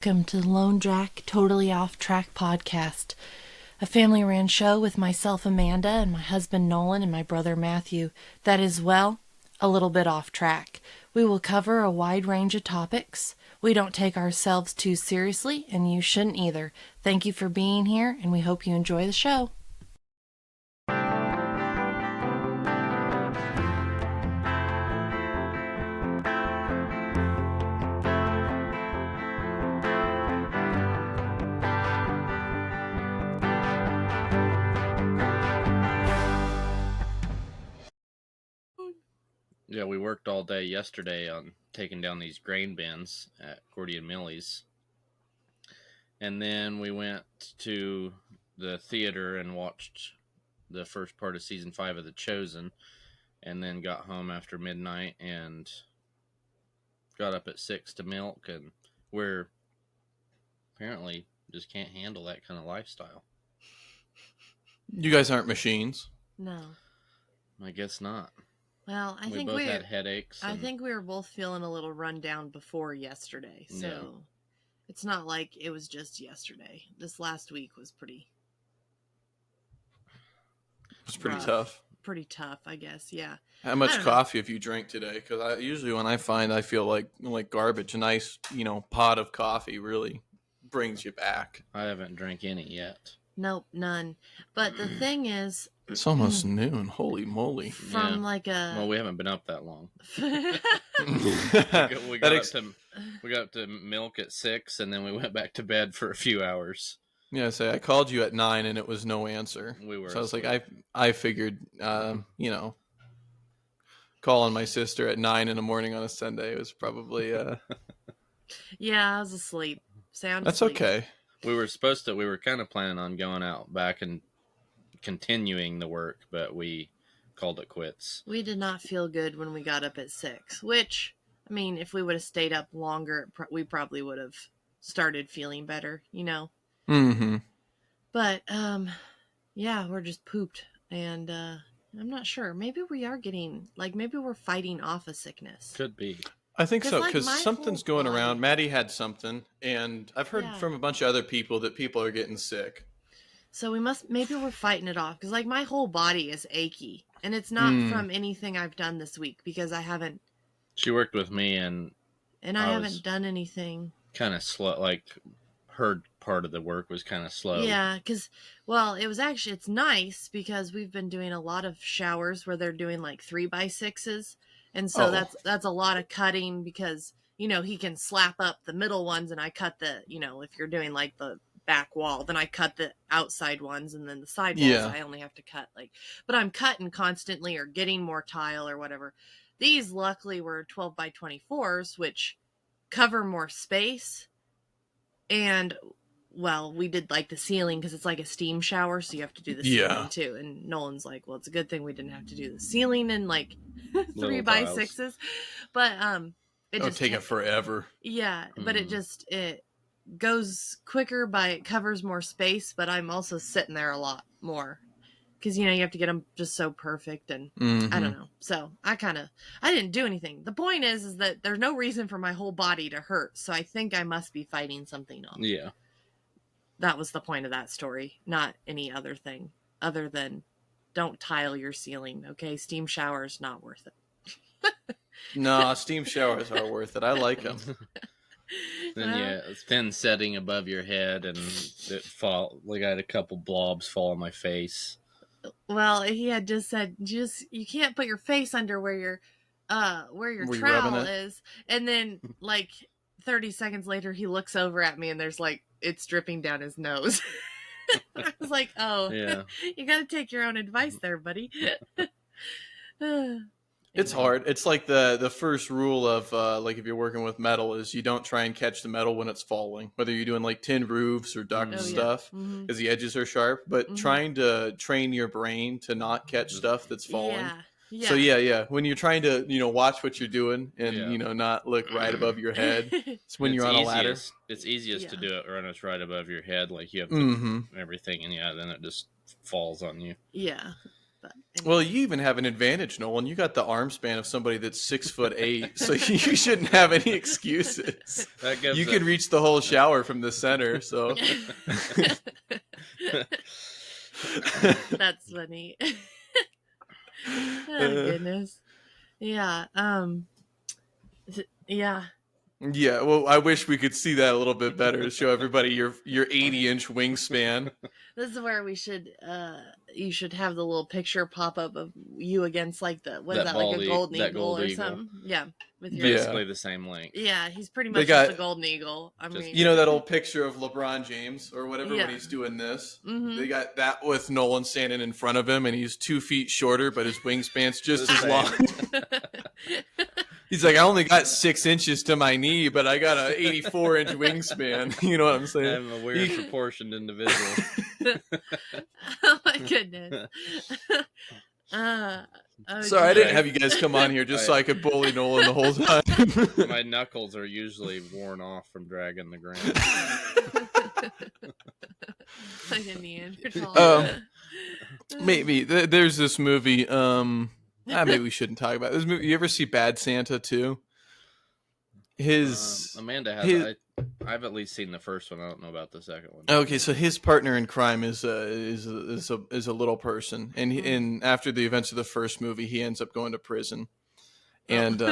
Welcome to the Lone Jack Totally Off Track podcast, a family ran show with myself, Amanda, and my husband, Nolan, and my brother, Matthew, that is, well, a little bit off track. We will cover a wide range of topics. We don't take ourselves too seriously, and you shouldn't either. Thank you for being here, and we hope you enjoy the show. Yeah, we worked all day yesterday on taking down these grain bins at Gordian Millie's. And then we went to the theater and watched the first part of season 5 of The Chosen. And then got home after midnight and got up at 6 to milk. And we're apparently just can't handle that kind of lifestyle. You guys aren't machines. No. I guess not. Well, I we think both had headaches. I think we were both feeling a little run down before yesterday, so Yeah. It's not like it was just yesterday. This last week was pretty. It's pretty rough. tough. Pretty tough, I guess. Yeah. How much coffee have you drank today? Because usually when I feel like garbage, a nice pot of coffee really brings you back. I haven't drank any yet. Nope, none. But the thing is, it's almost noon. Holy moly! From well, we haven't been up that long. we got up to milk at 6, and then we went back to bed for a few hours. Yeah, I called you at 9, and it was no answer. We were. So I was like, I figured, calling my sister at 9 in the morning on a Sunday was probably. Yeah, I was asleep. That's okay. We were kind of planning on going out back and continuing the work, but we called it quits. We did not feel good when we got up at 6, which, I mean, if we would have stayed up longer, we probably would have started feeling better, Mm-hmm. But, yeah, we're just pooped, and I'm not sure. Maybe we are maybe we're fighting off a sickness. Could be. I think so, because something's going around. Maddie had something, and I've heard from a bunch of other people that people are getting sick. So maybe we're fighting it off, because, my whole body is achy, and it's not from anything I've done this week, because I haven't... She worked with me, and I haven't done anything. Kind of slow, her part of the work was kind of slow. Yeah, because, it's nice, because we've been doing a lot of showers where they're doing, 3x6s, and so that's a lot of cutting, because, he can slap up the middle ones, and I cut the, if you're doing, the back wall, then I cut the outside ones, and then the side walls I only have to cut, but I'm cutting constantly or getting more tile or whatever. These, luckily, were 12x24s, which cover more space, and... Well, we did the ceiling because it's like a steam shower, so you have to do the ceiling too. And Nolan's like, well, it's a good thing we didn't have to do the ceiling in 3x6s. But it just take it forever. Yeah, but it goes quicker it covers more space, but I'm also sitting there a lot more. Because, you have to get them just so perfect, and I don't know. So, I didn't do anything. The point is that there's no reason for my whole body to hurt, so I think I must be fighting something off. Yeah. That was the point of that story, not any other thing other than don't tile your ceiling, okay? Steam showers, not worth it. No, steam showers are worth it. I like them. Then, thin setting above your head, and I had a couple blobs fall on my face. Well, he had just said, you can't put your face under where your trowel is. And then, 30 seconds later, he looks over at me, and there's, it's dripping down his nose. I was like, oh, yeah. You got to take your own advice there, buddy. It's hard. It's like the first rule of if you're working with metal is you don't try and catch the metal when it's falling, whether you're doing tin roofs or duct stuff, because the edges are sharp. But trying to train your brain to not catch stuff that's falling. Yeah. Yeah. So when you're trying to watch what you're doing and not look right above your head, it's when you're on a ladder. It's easiest to do it when it's right above your head, you have to everything, and then it just falls on you. Yeah. But anyway. Well, you even have an advantage, Nolan. You got the arm span of somebody that's 6'8", so you shouldn't have any excuses. You can reach the whole shower from the center, so. That's funny. Oh, goodness. Yeah. Yeah. Yeah, well, I wish we could see that a little bit better to show everybody your 80-inch wingspan. This is where we should you should have the little picture pop up of you against like the like a golden eagle or something. Yeah. With your basically the same length. Yeah, he's pretty much just a golden eagle. I mean, you know that old picture of LeBron James or whatever when he's doing this? Mm-hmm. They got that with Nolan standing in front of him and he's 2 feet shorter, but his wingspan's just as long. He's like, I only got 6 inches to my knee, but I got an 84-inch wingspan. You know what I'm saying? I'm a weird proportioned individual. Oh my goodness. Sorry, I didn't have you guys come on here just so I could bully Nolan the whole time. My knuckles are usually worn off from dragging the ground. Like a Neanderthal. Maybe. There's this movie... maybe we shouldn't talk about this movie. You ever see Bad Santa 2? Amanda has. I've at least seen the first one. I don't know about the second one. Okay, so his partner in crime is a little person, and and after the events of the first movie, he ends up going to prison, and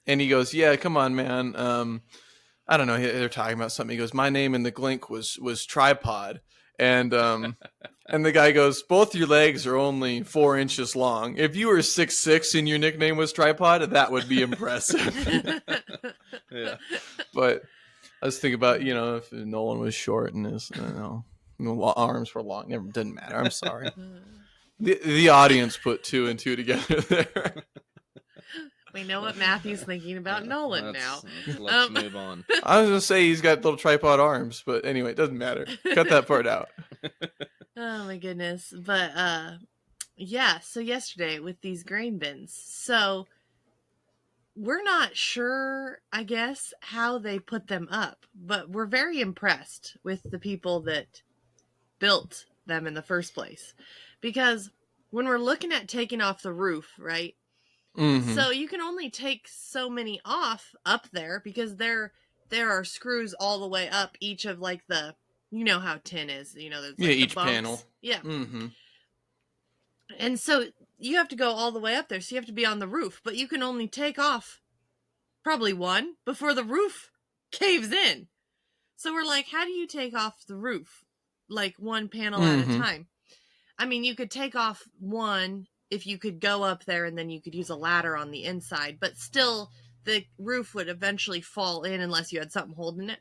and he goes, "Yeah, come on, man. I don't know." They're talking about something. He goes, "My name in the Glink was Tripod." And and the guy goes, both your legs are only 4 inches long. If you were 6'6" and your nickname was Tripod, that would be impressive. Yeah. But I was thinking about, if Nolan was short and his arms were long. It didn't matter. I'm sorry. The audience put 2 and 2 together there. We know what Matthew's thinking about Nolan now. Let's move on. I was going to say he's got little tripod arms, but anyway, it doesn't matter. Cut that part out. Oh my goodness. But yeah, so yesterday with these grain bins. So we're not sure, I guess, how they put them up, but we're very impressed with the people that built them in the first place. Because when we're looking at taking off the roof, right? Mm-hmm. So you can only take so many off up there because there are screws all the way up each of like the, you know how tin is, there's like each the bumps. panel. Yeah. Mm-hmm. And so you have to go all the way up there. So you have to be on the roof, but you can only take off probably one before the roof caves in. So we're like, how do you take off the roof? Like one panel at a time. I mean, you could take off one if you could go up there and then you could use a ladder on the inside, but still the roof would eventually fall in unless you had something holding it.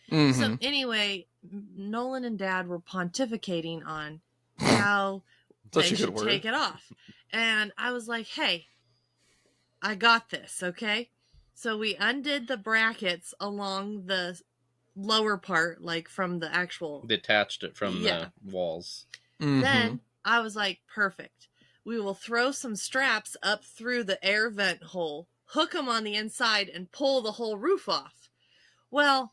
Mm-hmm. So anyway, Nolan and Dad were pontificating on how they should take it off. And I was like, hey, I got this, okay? So we undid the brackets along the lower part, like from the actual... Detached it from the walls. Mm-hmm. Then I was like, perfect. We will throw some straps up through the air vent hole, hook them on the inside, and pull the whole roof off. Well,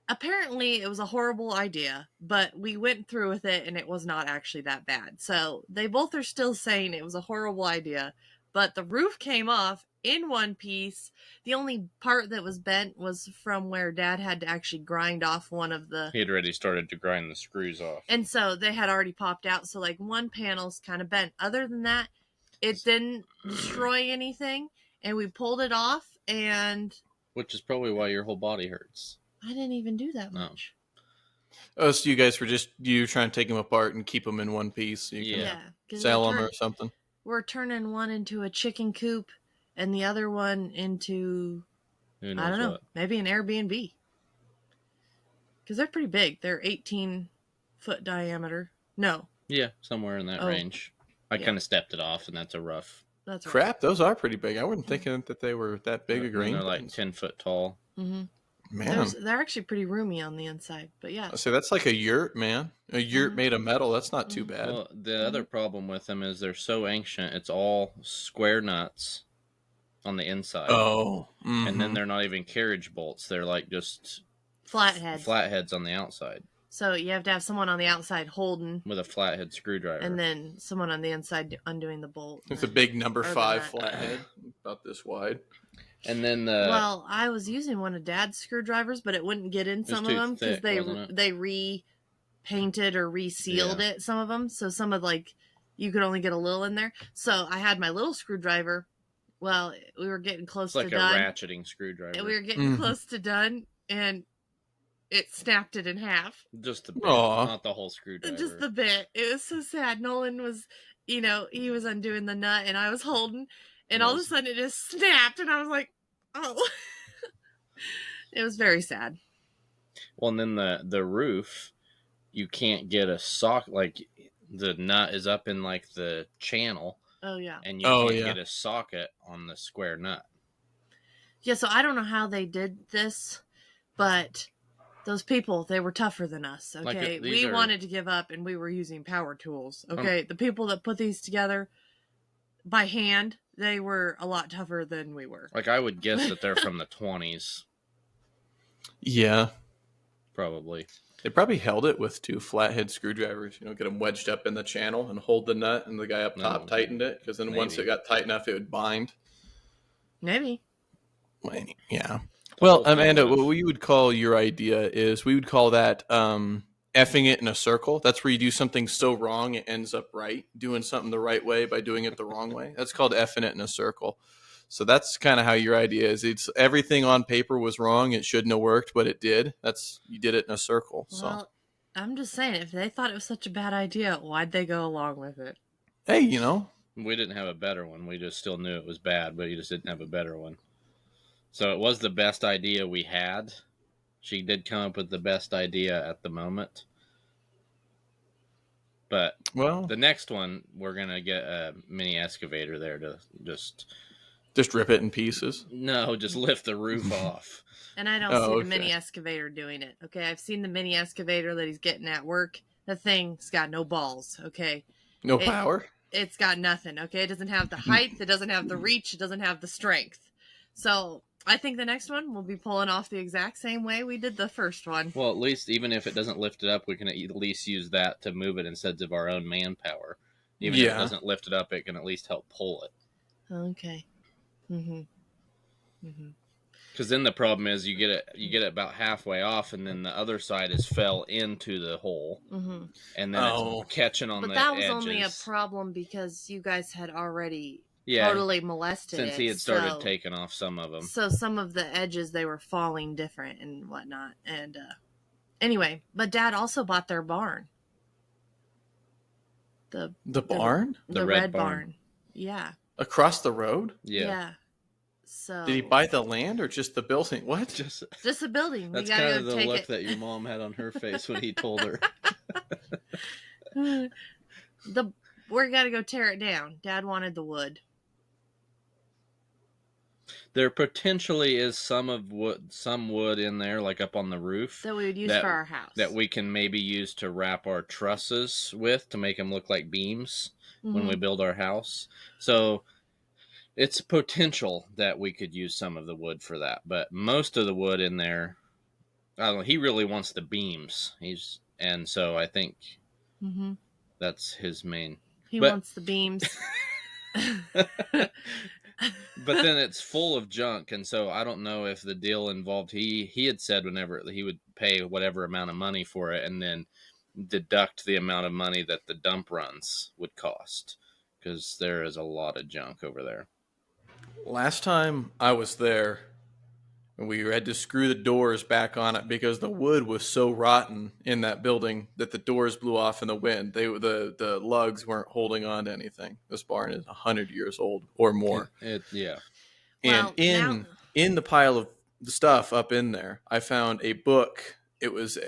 apparently it was a horrible idea, but we went through with it, and it was not actually that bad. So they both are still saying it was a horrible idea, but the roof came off in one piece. The only part that was bent was from where Dad had to actually grind off one of the... He had already started to grind the screws off. And so they had already popped out. So like one panel's kind of bent. Other than that, it didn't destroy anything. And we pulled it off and... Which is probably why your whole body hurts. I didn't even do that much. Oh, so you guys were you trying to take them apart and keep them in one piece? So you can sell them or something? We're turning one into a chicken coop and the other one into, I don't know, maybe an Airbnb. Because they're pretty big. They're 18-foot diameter. No. Yeah, somewhere in that range. I kind of stepped it off, and that's a rough. That's crap. Those are pretty big. I wasn't thinking that they were that big a grain. They're like 10 foot tall. Mm-hmm. Man, they're actually pretty roomy on the inside. But yeah, so that's like a yurt, man. A yurt made of metal. That's not too bad. Well, the other problem with them is they're so ancient. It's all square nuts on the inside. Oh, and then they're not even carriage bolts. They're like just flatheads on the outside. So you have to have someone on the outside holding with a flathead screwdriver, and then someone on the inside undoing the bolt. It's a big number 5 flathead, about this wide. And then well, I was using one of Dad's screwdrivers, but it wouldn't get in some of them because they repainted or resealed it. Some of them, so some of you could only get a little in there. So I had my little screwdriver. Well, we were getting close to done. Like a ratcheting screwdriver. And we were getting close to done, and it snapped it in half. Just the bit, not the whole screwdriver. Just the bit. It was so sad. Nolan was, he was undoing the nut, and I was holding, and all of a sudden it just snapped, and I was like, oh. It was very sad. Well, and then the roof, you can't get a sock, like the nut is up in like the channel. Oh, yeah. And you can't get a socket on the square nut. Yeah, so I don't know how they did this, but those people, they were tougher than us, okay? We wanted to give up, and we were using power tools, okay? The people that put these together by hand, they were a lot tougher than we were. Like, I would guess that they're from the 20s. Yeah. Probably. They probably held it with 2 flathead screwdrivers, get them wedged up in the channel and hold the nut, and the guy up top tightened it, because then once it got tight enough, it would bind. Maybe. Yeah. Well, Amanda, what we would call your idea is we would call that effing it in a circle. That's where you do something so wrong it ends up right. Doing something the right way by doing it the wrong way. That's called effing it in a circle. So that's kind of how your idea is. It's everything on paper was wrong. It shouldn't have worked, but it did. You did it in a circle. Well, I'm just saying, if they thought it was such a bad idea, why'd they go along with it? Hey, we didn't have a better one. We just still knew it was bad, but you just didn't have a better one. So it was the best idea we had. She did come up with the best idea at the moment. But the next one, we're going to get a mini excavator there to just rip it in pieces? No, just lift the roof off. And I don't see the mini excavator doing it. Okay, I've seen the mini excavator that he's getting at work. The thing's got no balls. Okay, no power. It's got nothing. Okay, it doesn't have the height. It doesn't have the reach. It doesn't have the strength. So I think the next one will be pulling off the exact same way we did the first one. Well, at least even if it doesn't lift it up, we can at least use that to move it instead of our own manpower. Even if it doesn't lift it up, it can at least help pull it. Okay. Because then the problem is you get it about halfway off, and then the other side is fell into the hole, and then it's catching on the edges. But that was only a problem because you guys had already totally molested since he had started taking off some of them. So some of the edges, they were falling different and whatnot. And anyway, but Dad also bought their barn. The barn? The red barn. Yeah. Across the road? Yeah. So did he buy the land or just the building? What? Just the building. That's kind of the look that your mom had on her face when he told her. We're got to go tear it down. Dad wanted the wood. There potentially is some wood in there, like up on the roof, that we would use for our house. That we can maybe use to wrap our trusses with to make them look like beams when we build our house. So it's potential that we could use some of the wood for that. But most of the wood in there, I don't know, he really wants the beams. And so I think that's his main. He wants the beams. But then it's full of junk, and so I don't know if the deal involved. He had said whenever he would pay whatever amount of money for it, and then deduct the amount of money that the dump runs would cost, because there is a lot of junk over there. Last time I was there, we had to screw the doors back on it because the wood was so rotten in that building that the doors blew off in the wind. The lugs weren't holding on to anything. This barn is 100 years old or more. Yeah. And in the pile of the stuff up in there, I found a book. It was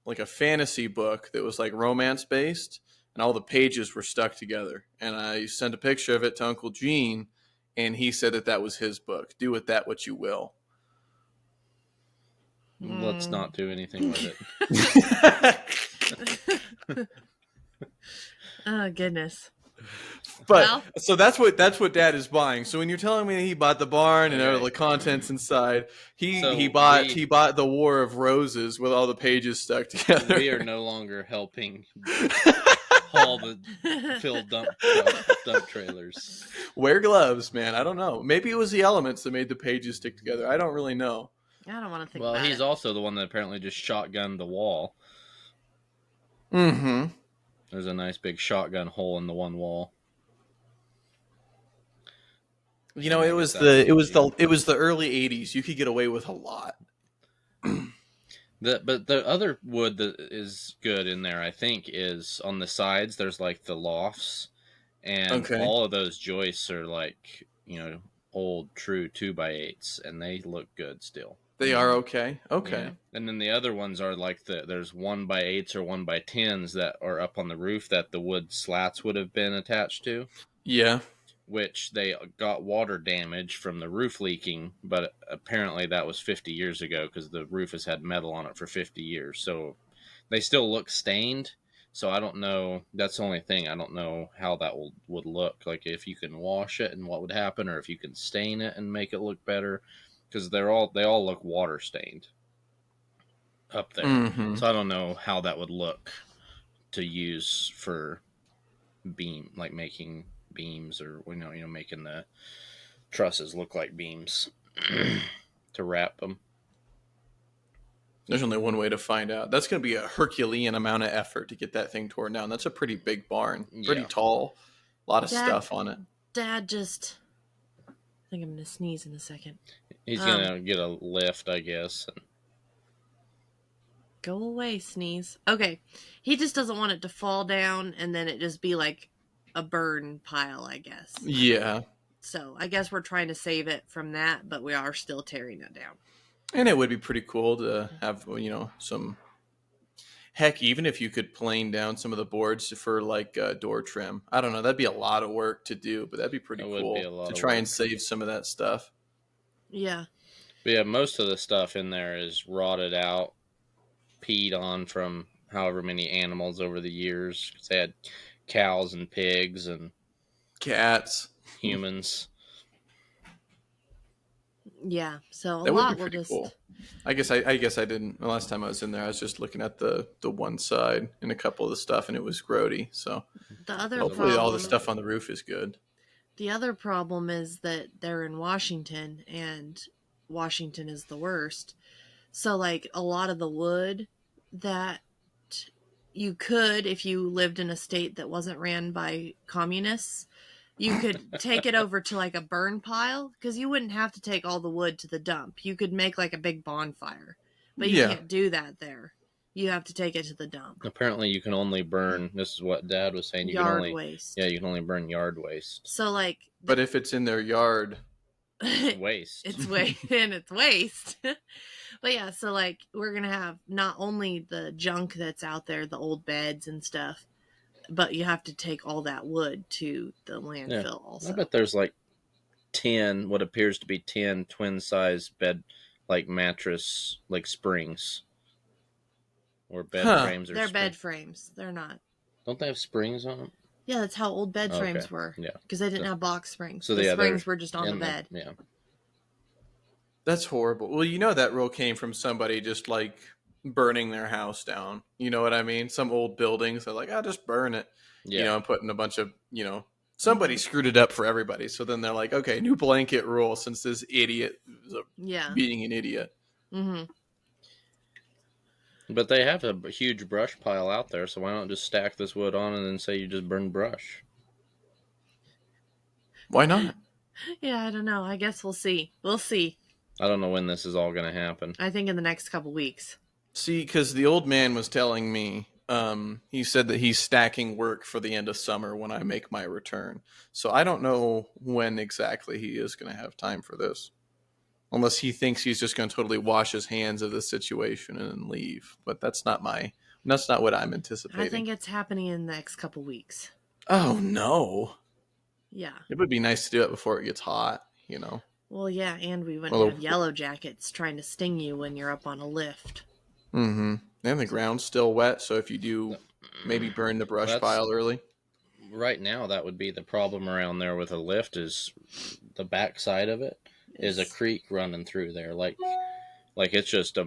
like a fantasy book that was like romance based, and all the pages were stuck together. And I sent a picture of it to Uncle Gene, and he said that was his book. Do with that what you will. Let's not do anything with it. Oh, goodness. But so that's what Dad is buying. So when you're telling me he bought the barn and all the contents inside, he bought the War of Roses with all the pages stuck together. We are no longer helping haul the filled dump trailers. Wear gloves, man. I don't know. Maybe it was the elements that made the pages stick together. I don't really know. I don't want to think. Well, he's also the one that apparently just shotgunned the wall. Mm-hmm. There's a nice big shotgun hole in the one wall. You know, it was the early '80s. You could get away with a lot. But the other wood that is good in there, I think, is on the sides. There's like the lofts, and all of those joists are like, you know, old true 2x8s, and they look good still. They are okay. Okay. Yeah. And then the other ones are like there's 1x8s or 1x10s that are up on the roof that the wood slats would have been attached to. Yeah. Which they got water damage from the roof leaking, but apparently that was 50 years ago because the roof has had metal on it for 50 years. So they still look stained. So I don't know. That's the only thing. I don't know how that would look. Like if you can wash it and what would happen, or if you can stain it and make it look better. Because they all look water stained up there. Mm-hmm. So I don't know how that would look to use for making beams, or you know making the trusses look like beams to wrap them. There's only one way to find out. That's going to be a Herculean amount of effort to get that thing torn down. That's a pretty big barn, pretty tall, a lot of stuff on it. Dad just, I think I'm going to sneeze in a second. He's going to get a lift, I guess. Go away, sneeze. Okay. He just doesn't want it to fall down and then it just be like a burn pile, I guess. Yeah. So I guess we're trying to save it from that, but we are still tearing it down. And it would be pretty cool to have, you know, some, heck, even if you could plane down some of the boards for like door trim. I don't know. That'd be a lot of work to do, but that'd be pretty cool to try and save some of that stuff. Yeah. But yeah, most of the stuff in there is rotted out, peed on from however many animals over the years. They had cows and pigs and cats, humans. Yeah, so that would be pretty cool. I guess I didn't. The last time I was in there, I was just looking at the one side and a couple of the stuff, and it was grody. So hopefully all the stuff on the roof is good. The other problem is that they're in Washington, and Washington is the worst. So like a lot of the wood that you could, if you lived in a state that wasn't ran by communists, you could take it over to like a burn pile, because you wouldn't have to take all the wood to the dump. You could make like a big bonfire, but you can't do that there. You have to take it to the dump. Apparently you can only burn, this is what Dad was saying, yard waste. Yeah, you can only burn yard waste. So like... But if it's in their yard... waste. It's waste. But yeah, so like we're going to have not only the junk that's out there, the old beds and stuff, but you have to take all that wood to the landfill also. I bet there's like 10, what appears to be 10 twin-size bed, like mattress, like springs. Or bed frames. They're bed frames. They're not. Don't they have springs on them? Yeah, that's how old bed frames were. Yeah. Because they didn't have box springs. So the springs were just on the bed. Yeah. That's horrible. Well, you know that rule came from somebody just like burning their house down. You know what I mean? Some old buildings are like, just burn it. Yeah. You know, and putting a bunch of, somebody screwed it up for everybody. So then they're like, okay, new blanket rule since this idiot was being an idiot. Mm-hmm. But they have a huge brush pile out there, so why not just stack this wood on and then say you just burn brush? Why not? Yeah, I don't know. I guess we'll see. We'll see. I don't know when this is all going to happen. I think in the next couple weeks. See, because the old man was telling me, he said that he's stacking work for the end of summer when I make my return. So I don't know when exactly he is going to have time for this. Unless he thinks he's just going to totally wash his hands of the situation and leave. But that's not what I'm anticipating. I think it's happening in the next couple weeks. Oh, no. Yeah. It would be nice to do it before it gets hot, Well, yeah, and we wouldn't have yellow jackets trying to sting you when you're up on a lift. Mm-hmm. And the ground's still wet, so if you do maybe burn the brush pile early. right now that would be the problem around there with a lift is the back side of it is a creek running through there. Like it's just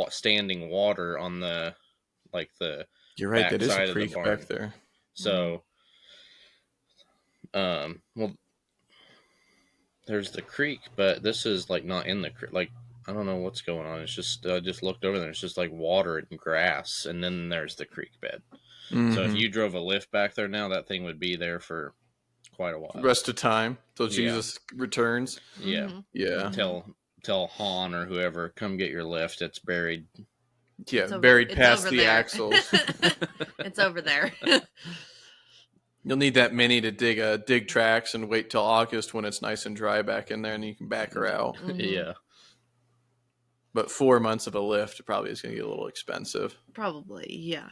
standing water on the You're right. That is a side of the creek barn. back there. So, well, there's the creek, but this is like not in the creek. Like, I don't know what's going on. It's just I just looked over there. It's just like water and grass, and then there's the creek bed. So if you drove a lift back there now, that thing would be there for quite a while. Rest of time till Jesus returns. Yeah, yeah. Tell Han or whoever, come get your lift. It's buried. Yeah, buried past the there. axles. It's over there. You'll need that mini to dig tracks and wait till August when it's nice and dry back in there, and you can back her out. Yeah. But 4 months of a lift probably is going to get a little expensive. Probably, yeah.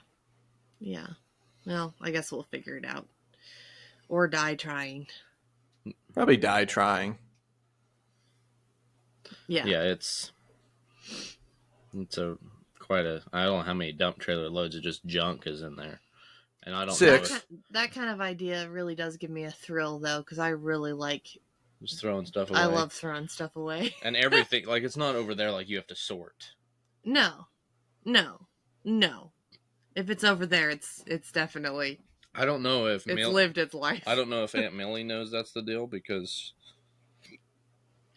Yeah. Well, I guess we'll figure it out. Or die trying. Probably die trying. Yeah. Yeah, it's a quite a. I don't know how many dump trailer loads of just junk is in there, and I don't 6. know. That kind of idea really does give me a thrill, though, because I really like just throwing stuff away. I love throwing stuff away, and everything. Like, it's not over there like you have to sort. No. If it's over there, it's definitely. I don't know if it's lived its life. I don't know if Aunt Millie knows that's the deal, because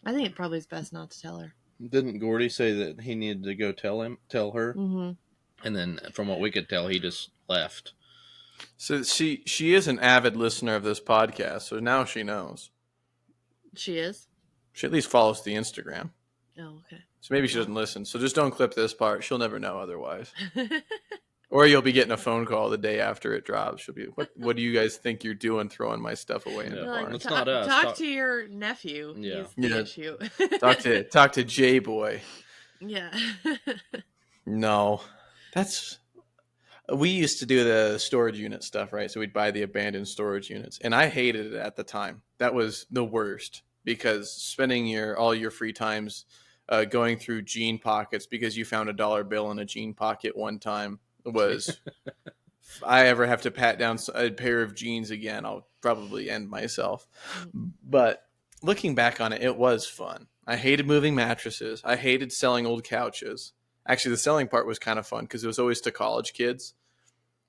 I think it probably is best not to tell her. Didn't Gordy say that he needed to go tell her? Mm-hmm. And then, from what we could tell, he just left. So she is an avid listener of this podcast, so now she knows. She is? She at least follows the Instagram. Oh, okay. So maybe she doesn't listen. So just don't clip this part. She'll never know otherwise. Or you'll be getting a phone call the day after it drops. She'll be, what do you guys think you're doing throwing my stuff away in the barn? It's not us. Talk to your nephew. Yeah. He's the issue. talk to J-Boy. Yeah. No. We used to do the storage unit stuff, right? So we'd buy the abandoned storage units. And I hated it at the time. That was the worst, because spending all your free times going through jean pockets because you found $1 bill in a jean pocket one time was, if I ever have to pat down a pair of jeans again, I'll probably end myself. But looking back on it, it was fun. I hated moving mattresses. I hated selling old couches. Actually, the selling part was kind of fun because it was always to college kids.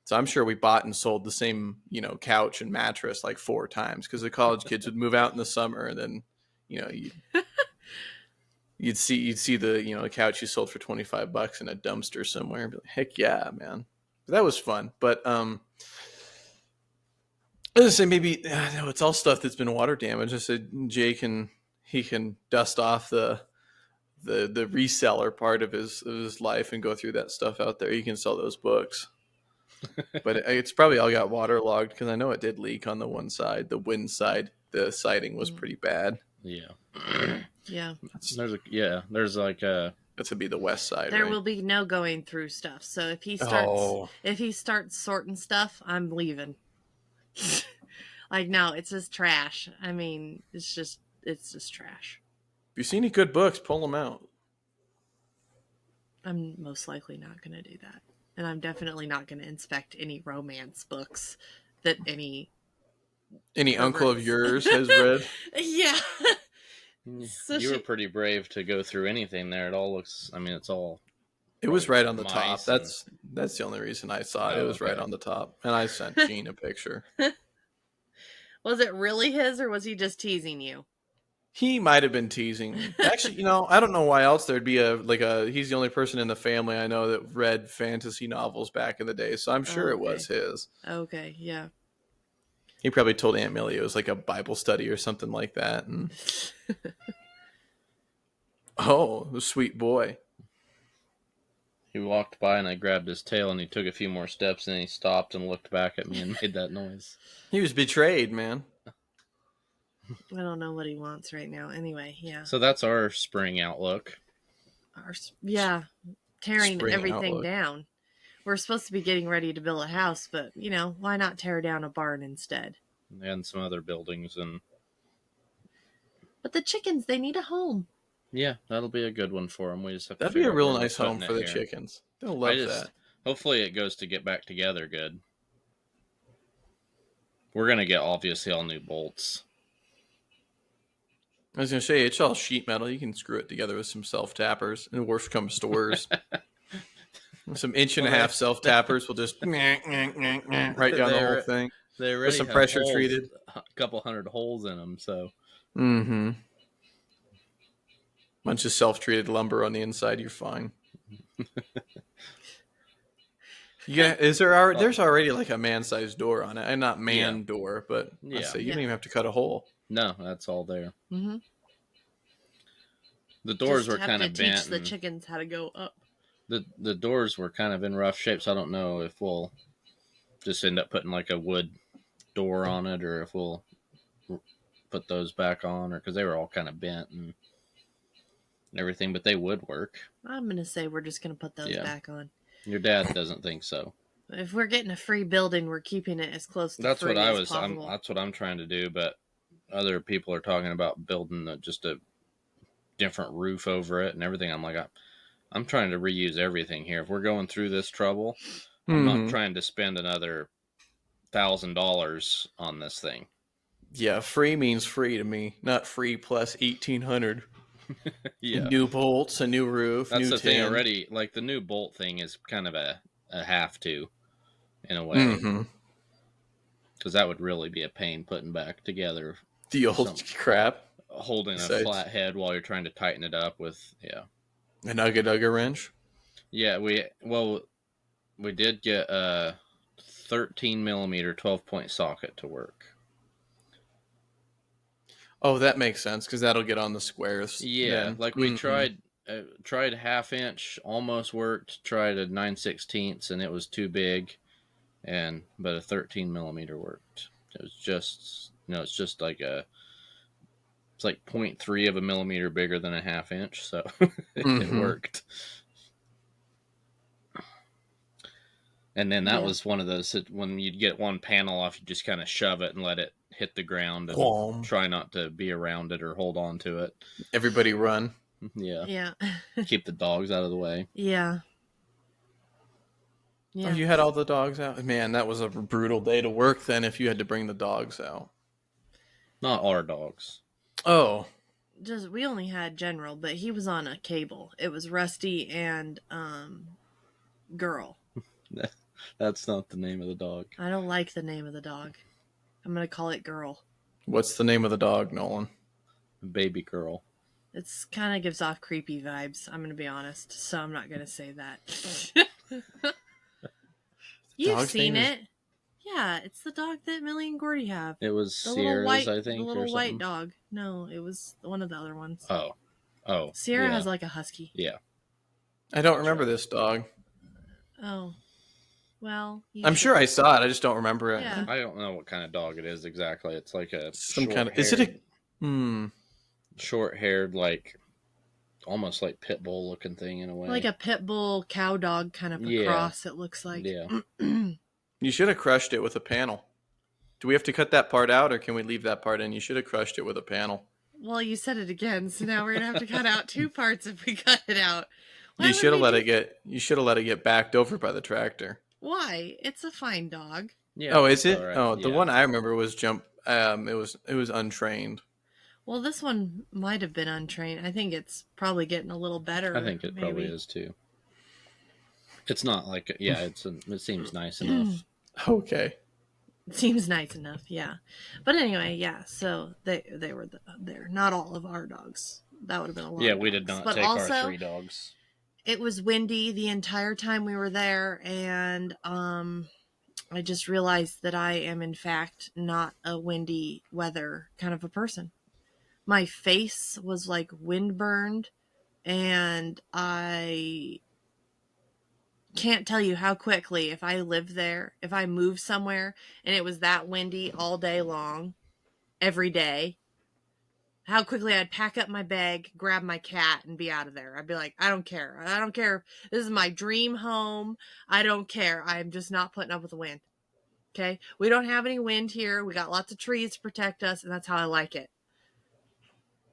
So I'm sure we bought and sold the same, couch and mattress like 4 times, because the college kids would move out in the summer, and then, you'd see the couch you sold for $25 in a dumpster somewhere, and be like, heck yeah, man. But that was fun. But I was say maybe it's all stuff that's been water damaged. I said Jay can dust off the reseller part of his life and go through that stuff out there. You can sell those books. But it's probably all got waterlogged, because I know it did leak on the one side, the wind side. The siding was pretty bad. Yeah. Yeah. There's like a. That would be the west side. There right? will be no going through stuff. So if he starts sorting stuff, I'm leaving. Like, no, it's just trash. I mean, it's just trash. If you see any good books, pull them out. I'm most likely not going to do that. And I'm definitely not going to inspect any romance books that any uncle of yours has read. Yeah. So you were pretty brave to go through anything there. It all looks, it's all. It was right on the top. That's the only reason I saw it. It was right on the top. And I sent Gene a picture. Was it really his, or was he just teasing you? He might have been teasing. Actually, I don't know why else there'd be he's the only person in the family I know that read fantasy novels back in the day. So I'm sure it was his. Okay, yeah. He probably told Aunt Millie it was like a Bible study or something like that. And oh, sweet boy. He walked by and I grabbed his tail, and he took a few more steps, and he stopped and looked back at me and made that noise. He was betrayed, man. I don't know what he wants right now. Anyway, yeah. So that's our spring outlook. Tearing everything down. We're supposed to be getting ready to build a house, but, why not tear down a barn instead? And some other buildings. But the chickens, they need a home. Yeah, that'll be a good one for them. We just have That'd be a real nice home for the chickens. They'll love that. Hopefully it goes to get back together good. We're going to get obviously all new bolts. I was going to say, it's all sheet metal. You can screw it together with some self-tappers. And worst comes to worst. Some 1.5-inch self-tappers will just right down the whole thing. They already with some have pressure holes, treated. A couple hundred holes in them, so. Mm-hmm. Bunch of self-treated lumber on the inside, you're fine. There's already like a man-sized door on it. And not door, but you don't even have to cut a hole. No, that's all there. Mm-hmm. The doors were kind of bent. Teach the chickens how to go up. The doors were kind of in rough shape, so I don't know if we'll just end up putting like a wood door on it, or if we'll put those back on, or because they were all kind of bent and everything, but they would work. I'm gonna say we're just gonna put those back on. Your dad doesn't think so. If we're getting a free building, we're keeping it as close to free as possible. That's what I'm trying to do, but other people are talking about building just a different roof over it and everything. I'm like, I'm trying to reuse everything here. If we're going through this trouble, I'm not trying to spend another $1,000 on this thing. Yeah, free means free to me, not free plus 1,800. Yeah, new bolts, a new roof. That's new the tin. thing already. Like the new bolt thing is kind of a have to, in a way, because that would really be a pain putting back together the old crap, holding a flat head while you're trying to tighten it up with an ugga wrench. Yeah, we did get a 13 millimeter 12-point socket to work. Oh, that makes sense because that'll get on the squares. Yeah, then. like we tried 1/2 inch, almost worked. Tried a 9/16, and it was too big, but a 13 millimeter worked. It was just it's just like it's like 0.3 of a millimeter bigger than a 1/2 inch, so it worked. And then that was one of those when you'd get one panel off, you just kind of shove it and let it hit the ground and try not to be around it or hold on to it. Everybody run. Yeah. Keep the dogs out of the way. Yeah. Oh, you had all the dogs out? Man, that was a brutal day to work then if you had to bring the dogs out. Not our dogs. Oh. We only had General, but he was on a cable. It was Rusty and Girl. That's not the name of the dog. I don't like the name of the dog. I'm going to call it Girl. What's the name of the dog, Nolan? Baby Girl. It's kind of gives off creepy vibes, I'm going to be honest. So I'm not going to say that. You've seen it. Yeah, it's the dog that Millie and Gordy have. It was Sierra's, I think, the little white dog. No, it was one of the other ones. Oh. Sierra has like a husky. Yeah. I don't remember this dog. Oh. Well, I'm sure I saw it. I just don't remember it. Yeah. I don't know what kind of dog it is exactly. It's like some kind of. Is it a short-haired, like almost like pit bull looking thing in a way? Like a pit bull cow dog kind of a cross. It looks like. Yeah. You should have crushed it with a panel. Do we have to cut that part out, or can we leave that part in? You should have crushed it with a panel. Well, you said it again, so now we're gonna have to cut out 2 parts if we cut it out. You should have let it get backed over by the tractor. Why? It's a fine dog. Yeah. Oh, is it? Right. Oh, the one I remember was it was untrained. Well, this one might have been untrained. I think it's probably getting a little better. I think it probably is too. It's not like it seems nice enough. Okay. It seems nice enough, yeah. But anyway, yeah. So they were there. Not all of our dogs. That would have been a lot. Yeah, we did not take our 3 dogs. It was windy the entire time we were there, and I just realized that I am, in fact, not a windy weather kind of a person. My face was like windburned, and I can't tell you how quickly, if I lived there, if I moved somewhere, and it was that windy all day long, every day, how quickly I'd pack up my bag, grab my cat, and be out of there. I'd be like, I don't care. I don't care. This is my dream home. I don't care. I'm just not putting up with the wind. Okay? We don't have any wind here. We got lots of trees to protect us, and that's how I like it.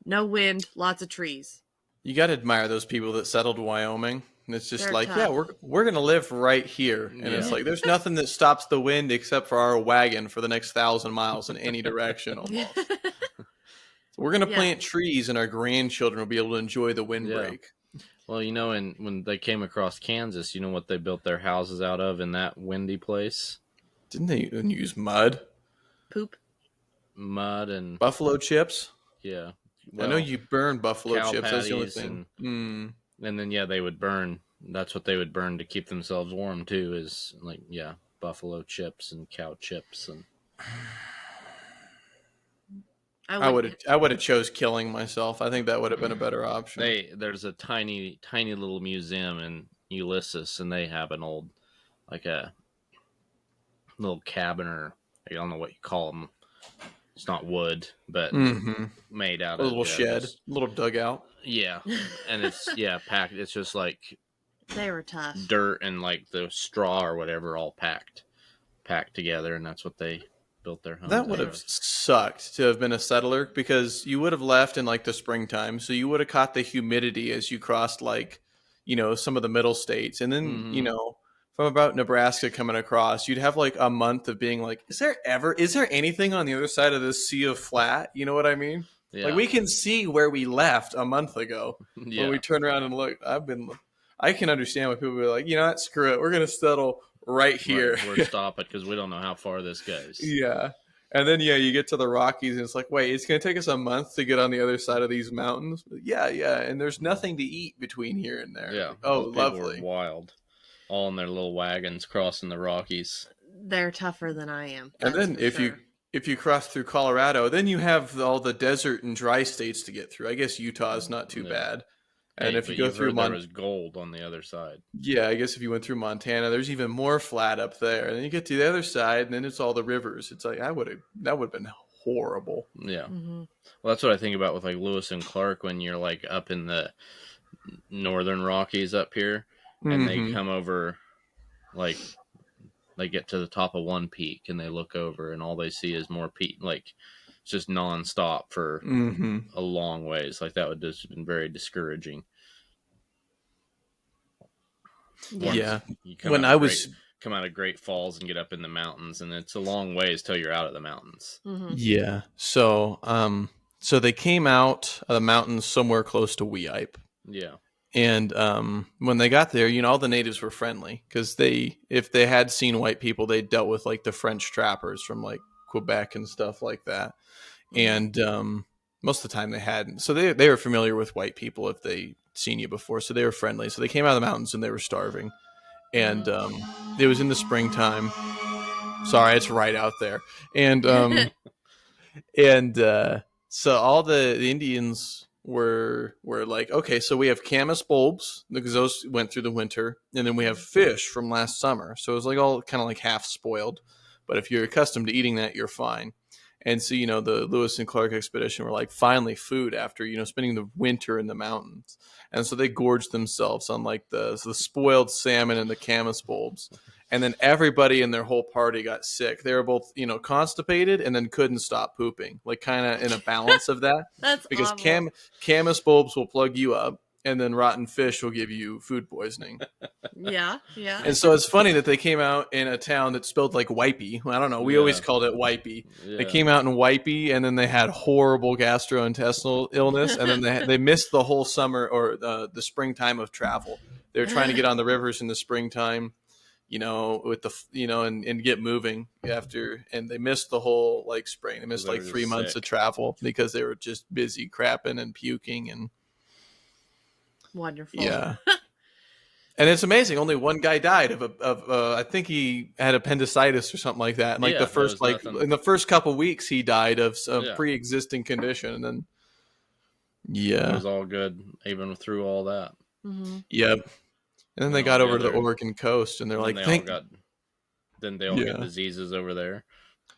No wind, lots of trees. You got to admire those people that settled Wyoming. And it's just They're like, tough. yeah, we're gonna live right here, and it's like there's nothing that stops the wind except for our wagon for the next 1,000 miles in any direction almost. So we're gonna plant trees, and our grandchildren will be able to enjoy the windbreak. Well, when they came across Kansas, you know what they built their houses out of in that windy place? Didn't they use mud? Poop. Mud and buffalo chips. Yeah. Well, I know you burn buffalo cow chips. That's the only patties thing. and then they would burn. That's what they would burn to keep themselves warm too. Is like buffalo chips and cow chips and. I would have chose killing myself. I think that would have been a better option. There's a tiny little museum in Ulysses, and they have an old like a little cabin, or I don't know what you call them. It's not wood, but made out of a little shed, a little dugout. Yeah, and it's packed. It's just like they were tough. Dirt and like the straw or whatever all packed together, and that's what they built their home. That would have sucked to have been a settler, because you would have left in like the springtime, so you would have caught the humidity as you crossed like some of the middle states, and then from about Nebraska coming across, you'd have like a month of being like, is there anything on the other side of this sea of flat? You know what I mean? Yeah. Like we can see where we left a month ago when we turn around and look. I can understand why people are like, what, screw it, we're gonna settle right here. Right, we're stopping because we don't know how far this goes. Yeah. And then you get to the Rockies and it's like, wait, it's gonna take us a month to get on the other side of these mountains. Yeah, and there's nothing to eat between here and there. Yeah. Oh, lovely. Wild. All in their little wagons crossing the Rockies. They're tougher than I am. And then if you cross through Colorado, then you have all the desert and dry states to get through. I guess Utah's not too bad. And if you go through there was gold on the other side. Yeah, I guess if you went through Montana, there's even more flat up there. And then you get to the other side, and then it's all the rivers. It's like that would have been horrible. Yeah. Mm-hmm. Well, that's what I think about with like Lewis and Clark when you're like up in the northern Rockies up here, and they come over, like they get to the top of one peak and they look over and all they see is more peak, like it's just nonstop for a long ways. Like that would just been very discouraging. Yeah. Come out of Great Falls and get up in the mountains, and it's a long ways till you're out of the mountains. Mm-hmm. Yeah. So they came out of the mountains somewhere close to Weippe. Yeah. And when they got there, all the natives were friendly, because if they had seen white people, they dealt with like the French trappers from like Quebec and stuff like that. And most of the time they hadn't. So they were familiar with white people if they seen you before. So they were friendly. So they came out of the mountains and they were starving. And it was in the springtime. Sorry, it's right out there. And so all the Indians were like, okay, so we have camas bulbs because those went through the winter, and then we have fish from last summer. So it was like all kind of like half spoiled. But if you're accustomed to eating that, you're fine. And so, the Lewis and Clark expedition were like, finally food after, spending the winter in the mountains. And so they gorged themselves on like the spoiled salmon and the camas bulbs. And then everybody in their whole party got sick. They were both, constipated and then couldn't stop pooping, like kind of in a balance of that. That's because awful. camas bulbs will plug you up, and then rotten fish will give you food poisoning. Yeah. And so it's funny that they came out in a town that's spelled like Weippe. Well, I don't know. We always called it Weippe. Yeah. They came out in Weippe, and then they had horrible gastrointestinal illness, and then they missed the whole summer or the springtime of travel. They were trying to get on the rivers in the springtime, with the and get moving after, and they missed the whole like spring. They missed like 3 months of travel because they were just busy crapping and puking and. Wonderful. Yeah. And it's amazing. Only one guy died of I think he had appendicitis or something like that. And like in the first couple of weeks, he died of a pre-existing condition. And then, it was all good even through all that. Mm-hmm. Yep. And then they got over to the Oregon coast, and they're like, then they all get diseases over there.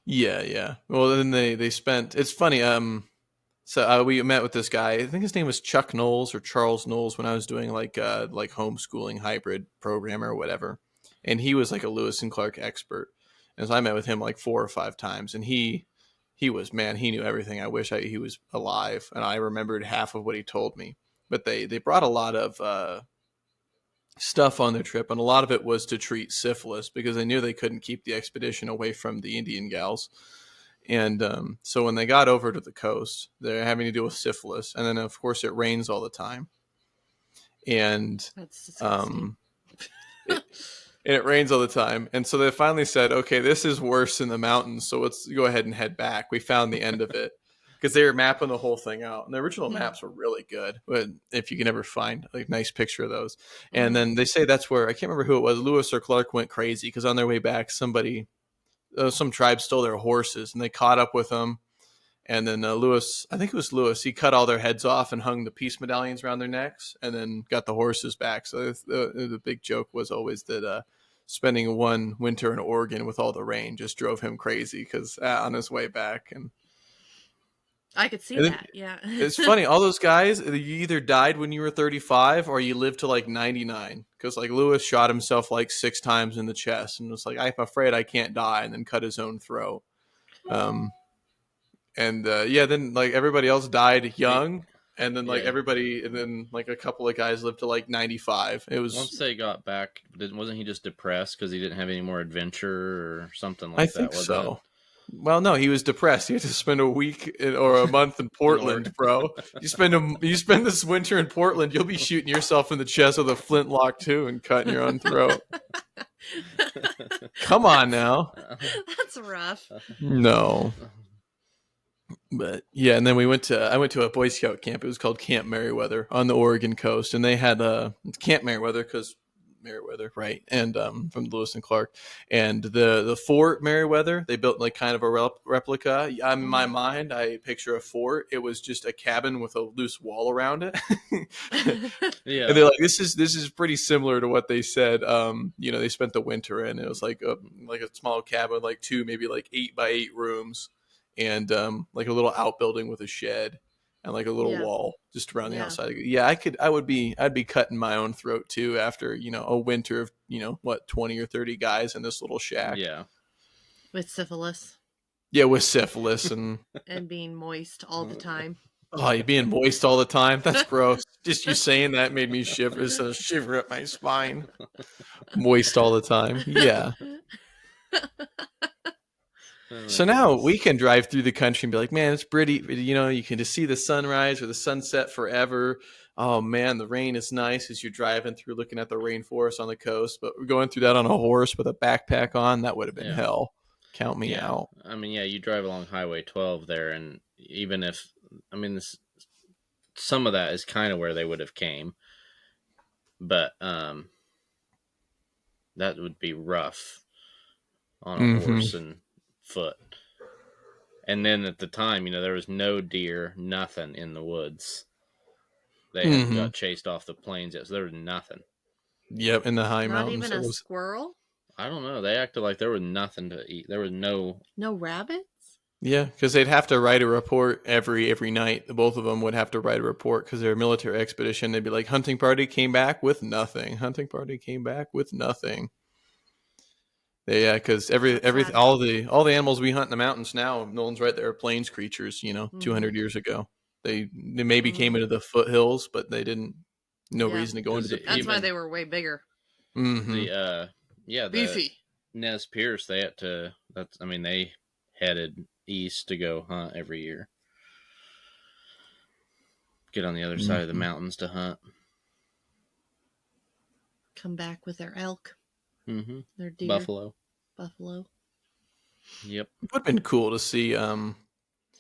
Yeah. Well, then they spent. It's funny. So we met with this guy. I think his name was Chuck Knowles or Charles Knowles when I was doing like homeschooling hybrid program or whatever. And he was like a Lewis and Clark expert. And so I met with him like 4 or 5 times. And he was, man, he knew everything. I wish he was alive. And I remembered half of what he told me. But they brought a lot of stuff on their trip, and a lot of it was to treat syphilis because they knew they couldn't keep the expedition away from the Indian gals. And so when they got over to the coast, they're having to deal with syphilis, and then of course it rains all the time, and That's disgusting. it rains all the time. And so they finally said, okay, this is worse in the mountains, so let's go ahead and head back. We found the end of it because they were mapping the whole thing out. And the original maps were really good, but if you can ever find a nice picture of those. And then they say that's where, I can't remember who it was, Lewis or Clark went crazy because on their way back, some tribe stole their horses and they caught up with them. And then Lewis, I think it was Lewis, he cut all their heads off and hung the peace medallions around their necks and then got the horses back. So the big joke was always that spending one winter in Oregon with all the rain just drove him crazy because on his way back. And I could see that, yeah. It's funny, all those guys, you either died when you were 35 or you lived to like 99. Because like Lewis shot himself like 6 times in the chest and was like, I'm afraid I can't die, and then cut his own throat. Then like everybody else died young, and then like everybody, and then like a couple of guys lived to like 95. It was once they got back. Wasn't he just depressed because he didn't have any more adventure or something like I that? think so. Well, no, he was depressed. He had to spend a week or a month in Portland, bro. You spend this winter in Portland, you'll be shooting yourself in the chest with a flintlock too, and cutting your own throat. Come on now. That's rough. No. But yeah, and then I went to a Boy Scout camp. It was called Camp Merriweather on the Oregon coast, and they had Camp Merriweather because Merriweather, right? And from Lewis and Clark, and the Fort Merriweather, they built like kind of a replica. In my mind, I picture a fort. It was just a cabin with a loose wall around it. Yeah, and they're like, this is pretty similar to what they said. They spent the winter in. It was like a small cabin, like 2 maybe like 8 by 8 rooms. And like a little outbuilding with a shed and like a little wall just around the outside. Yeah, I'd be cutting my own throat too after, a winter of, 20 or 30 guys in this little shack. Yeah. With syphilis. Yeah, with syphilis and and being moist all the time. Oh, you being moist all the time? That's gross. Just you saying that made me shiver. It's a shiver up my spine. Moist all the time. Yeah. So now we can drive through the country and be like, man, it's pretty, you can just see the sunrise or the sunset forever. Oh man, the rain is nice as you're driving through looking at the rainforest on the coast, but we're going through that on a horse with a backpack on. That would have been hell. Count me out. I mean, you drive along Highway 12 there, and even if, some of that is kind of where they would have came, but that would be rough on a horse and foot. And then at the time, there was no deer, nothing in the woods. They hadn't got chased off the plains yet, so there was nothing. Yep, in the high mountains. Not even a squirrel? I don't know. They acted like there was nothing to eat. There was no rabbits? Yeah, because they'd have to write a report every night. The both of them would have to write a report because they're a military expedition. They'd be like, hunting party came back with nothing. Hunting party came back with nothing. Yeah, because all the animals we hunt in the mountains now, Nolan's right, there are plains creatures. 200 years ago, they maybe came into the foothills, but they didn't. No reason to go into the. That's why they were way bigger. The beefy Nez Perce. They had to. They headed east to go hunt every year. Get on the other side of the mountains to hunt. Come back with their elk. Their deer. Buffalo. Yep. It would have been cool to see,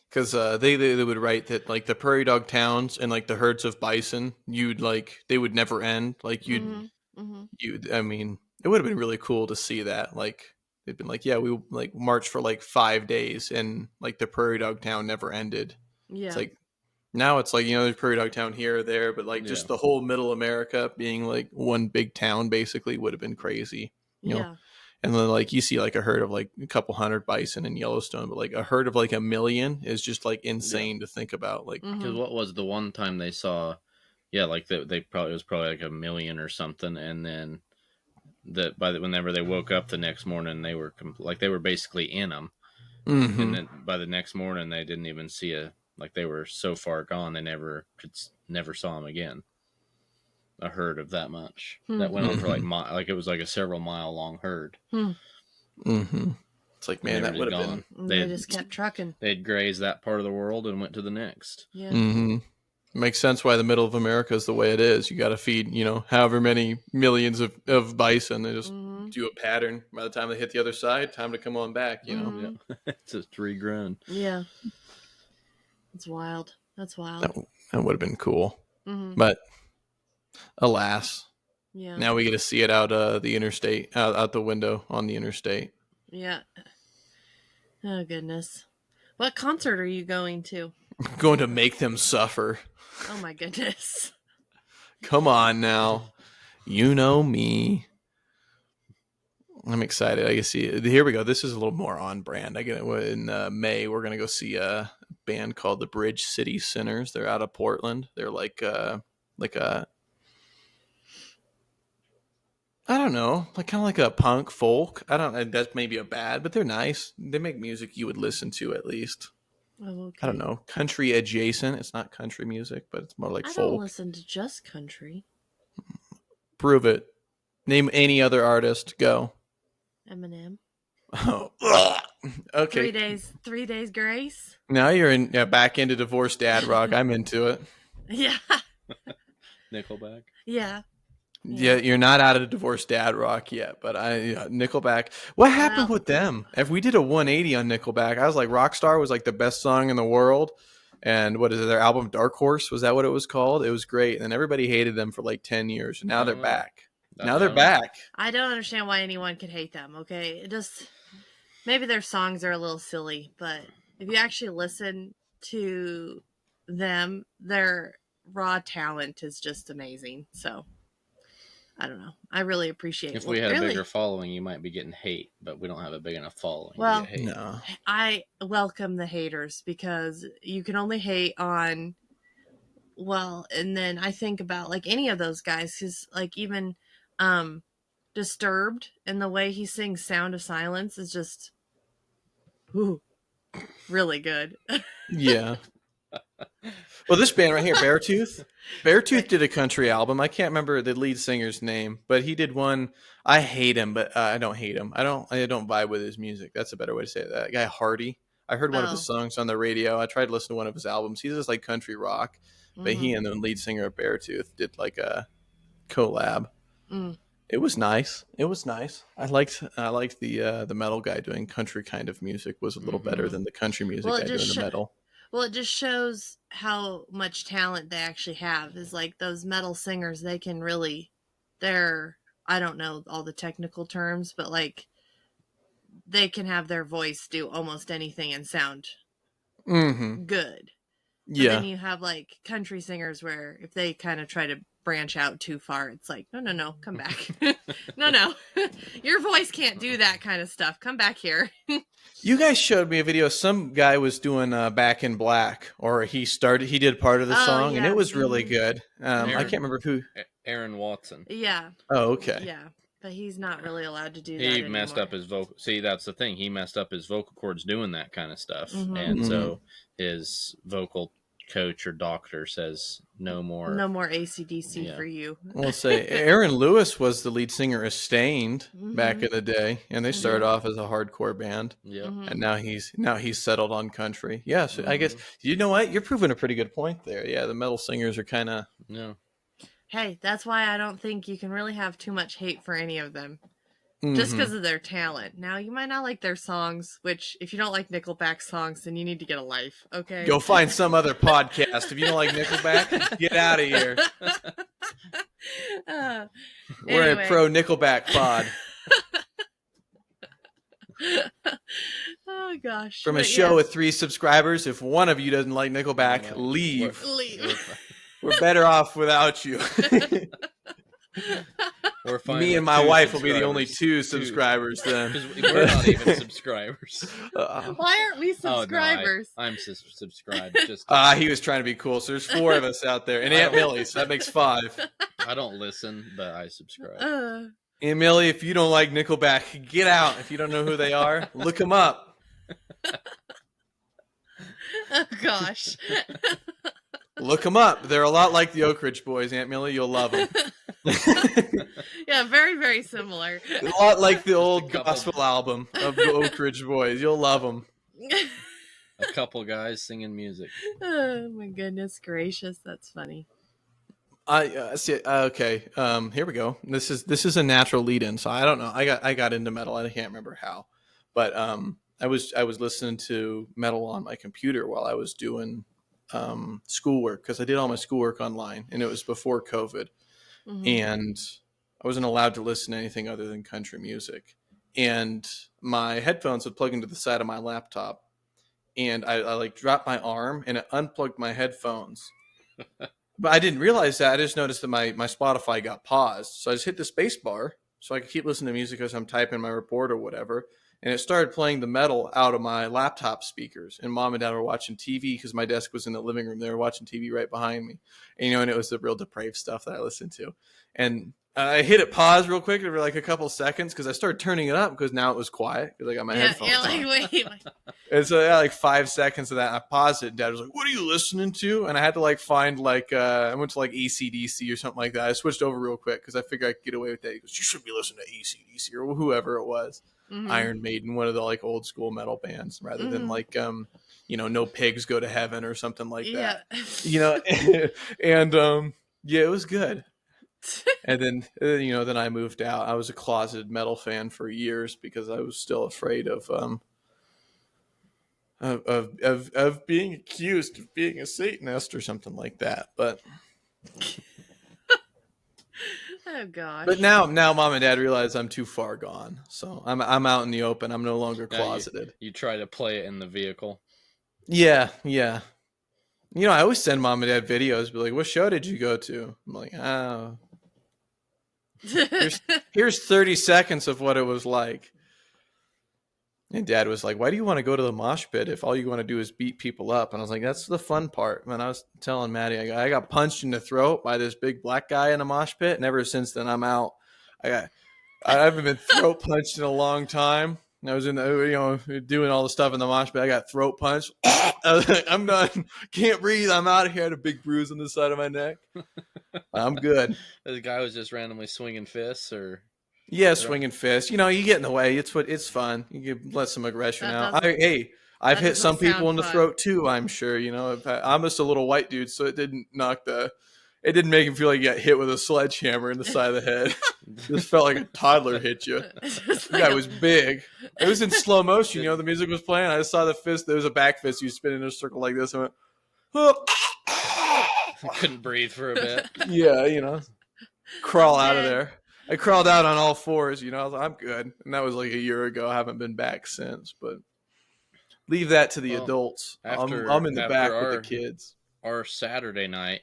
because they would write that like the prairie dog towns and like the herds of bison, they would never end. Like it would have been really cool to see that. Like they'd been like, yeah, we like marched for like 5 days and like the prairie dog town never ended. Yeah. It's like now it's like, there's prairie dog town here or there, but like just the whole middle America being like one big town basically would have been crazy. You know? And then like you see like a herd of like a couple hundred bison in Yellowstone, but like a herd of like 1 million is just like insane to think about. Like, because what was the one time they saw? Yeah, like it was probably like 1 million or something, and then whenever they woke up the next morning, they were they were basically in them, and then by the next morning they didn't even see they were so far gone they never saw them again. a herd of that much. That went on for like it was like a several mile long herd. Mm-hmm. It's like, man, that would have gone. They just kept trucking. They'd grazed that part of the world and went to the next. Yeah. Mm-hmm. Makes sense why the middle of America is the way it is. You got to feed, however many millions of bison. They just do a pattern. By the time they hit the other side, time to come on back, Yeah. It's just regrown. Yeah. It's wild. That's wild. That would have been cool. But alas, now we get to see it out the interstate, out the window on the interstate. Yeah. Oh, goodness. What concert are you going to? Going to make them suffer. Oh, my goodness. Come on now. You know me. I'm excited. I can see it. Here we go. This is a little more on brand. I get it. In May, we're going to go see a band called the Bridge City Sinners. They're out of Portland. They're like a I don't know, like kind of like a punk folk. I don't. That's maybe a bad, but they're nice. They make music you would listen to at least. Oh, okay. I don't know, country adjacent. It's not country music, but it's more like folk. I don't listen to just country. Prove it. Name any other artist. Go. Eminem. Oh, okay. 3 days grace. Now you're back into divorced dad rock. I'm into it. Yeah. Nickelback. Yeah. Yeah, you're not out of divorced dad rock yet, but Nickelback. What happened with them? If we did a 180 on Nickelback, I was like, Rockstar was like the best song in the world. And what is it? Their album Dark Horse, was that what it was called? It was great, and everybody hated them for like 10 years. And now they're back. They're back. I don't understand why anyone could hate them. Okay, maybe their songs are a little silly, but if you actually listen to them, their raw talent is just amazing. So. I don't know. I really appreciate it. If we had a bigger following, you might be getting hate, but we don't have a big enough following. Well, to get hate. No. I welcome the haters because you can only hate on, and then I think about like any of those guys, because like even Disturbed and the way he sings Sound of Silence is just really good. Yeah. Well, this band right here, Beartooth did a country album. I can't remember the lead singer's name, but he did one. I hate him, but I don't hate him. I don't vibe with his music. That's a better way to say it. That guy Hardy. I heard one of his songs on the radio. I tried to listen to one of his albums. He does like country rock, but he and the lead singer of Beartooth did like a collab. It was nice. I liked the metal guy doing country kind of music was a little better than the country music guy doing the metal. Well, it just shows how much talent they actually have. Is like those metal singers, they can really, I don't know all the technical terms, but like they can have their voice do almost anything and sound good. But then you have like country singers where if they kind of try to branch out too far, it's like, no, come back. no, your voice can't do that kind of stuff. Come back here. You guys showed me a video. Some guy was doing Back in Black, or he did part of the song, and it was really good. I can't remember who. Aaron Watson. Yeah. Oh, okay. Yeah. But he's not really allowed to do that He anymore. messed up his vocal. See, that's the thing. He messed up his vocal cords doing that kind of stuff. And so his vocal coach or doctor says no more AC/DC for you. We'll say Aaron Lewis was the lead singer of Stained back in the day, and they started off as a hardcore band. Yeah. And now he's settled on country. Yes, I guess you know what? You're proving a pretty good point there. Yeah, the metal singers are kind of Hey, that's why I don't think you can really have too much hate for any of them. Just because of their talent. Now, you might not like their songs, which, if you don't like Nickelback songs, then you need to get a life, okay? Go find some other podcast. If you don't like Nickelback, get out of here. We're a pro Nickelback pod. Oh, gosh. From a show with 3 subscribers, if one of you doesn't like Nickelback, leave. We're better off without you. Me and my wife will be the only 2 subscribers then. Because we're not even subscribers. Why aren't we subscribers? I'm subscribed. He was trying to be cool. So there's 4 of us out there. And Aunt Millie, so that makes 5. I don't listen, but I subscribe. Aunt Millie, if you don't like Nickelback, get out. If you don't know who they are, look them up. Oh, gosh. Look them up. They're a lot like the Oak Ridge Boys, Aunt Millie. You'll love them. Yeah, very, very similar. A lot like the old gospel album of the Oak Ridge Boys. You'll love them. A couple guys singing music. Oh my goodness gracious, that's funny. I see. Okay, here we go. This is a natural lead-in. So I don't know. I got into metal. I can't remember how, but I was listening to metal on my computer while I was doing schoolwork, because I did all my schoolwork online, and it was before COVID, and I wasn't allowed to listen to anything other than country music. And my headphones would plug into the side of my laptop, and I like dropped my arm and it unplugged my headphones. But I didn't realize that. I just noticed that my Spotify got paused. So I just hit the space bar so I could keep listening to music as I'm typing my report or whatever. And it started playing the metal out of my laptop speakers. And Mom and Dad were watching TV because my desk was in the living room. They were watching TV right behind me. And, and it was the real depraved stuff that I listened to. And I hit it pause real quick for like a couple seconds because I started turning it up because now it was quiet because I got my headphones on. Wait. And so like 5 seconds of that, I paused it. And Dad was like, "What are you listening to?" And I had to like find like I went to like AC/DC or something like that. I switched over real quick because I figured I could get away with that. He goes, "You should be listening to AC/DC or whoever it was." Iron Maiden, one of the like old school metal bands, rather than like No Pigs Go to Heaven or something like that. And yeah, it was good. And then then I moved out. I was a closeted metal fan for years because I was still afraid of being accused of being a Satanist or something like that. But oh gosh. But now Mom and Dad realize I'm too far gone, so I'm out in the open. I'm no longer closeted. You try to play it in the vehicle. Yeah. I always send Mom and Dad videos, be like, "What show did you go to?" I'm like, "Oh, here's 30 seconds of what it was like." And Dad was like, "Why do you want to go to the mosh pit if all you want to do is beat people up?" And I was like, "That's the fun part." And I was telling Maddie, I got punched in the throat by this big black guy in a mosh pit, and ever since then I'm out. I haven't been throat punched in a long time. And I was in the, doing all the stuff in the mosh pit. I got throat punched. I was like, "I'm done. Can't breathe. I'm out of here." I had a big bruise on the side of my neck. I'm good. The guy was just randomly swinging fists, or yeah, swinging fists. You get in the way. It's fun. You can let some aggression out. I've hit some people in the throat too. I'm sure. I'm just a little white dude, so it didn't make him feel like he got hit with a sledgehammer in the side of the head. Just felt like a toddler hit you. The guy was big. It was in slow motion. The music was playing. I just saw the fist. There was a back fist. You spin in a circle like this. I went, "Oh." I couldn't breathe for a bit. Yeah, crawl out of there. I crawled out on all fours. I was like, "I'm good." And that was like a year ago. I haven't been back since. But leave that to the adults. I'm in the back with the kids. Our Saturday night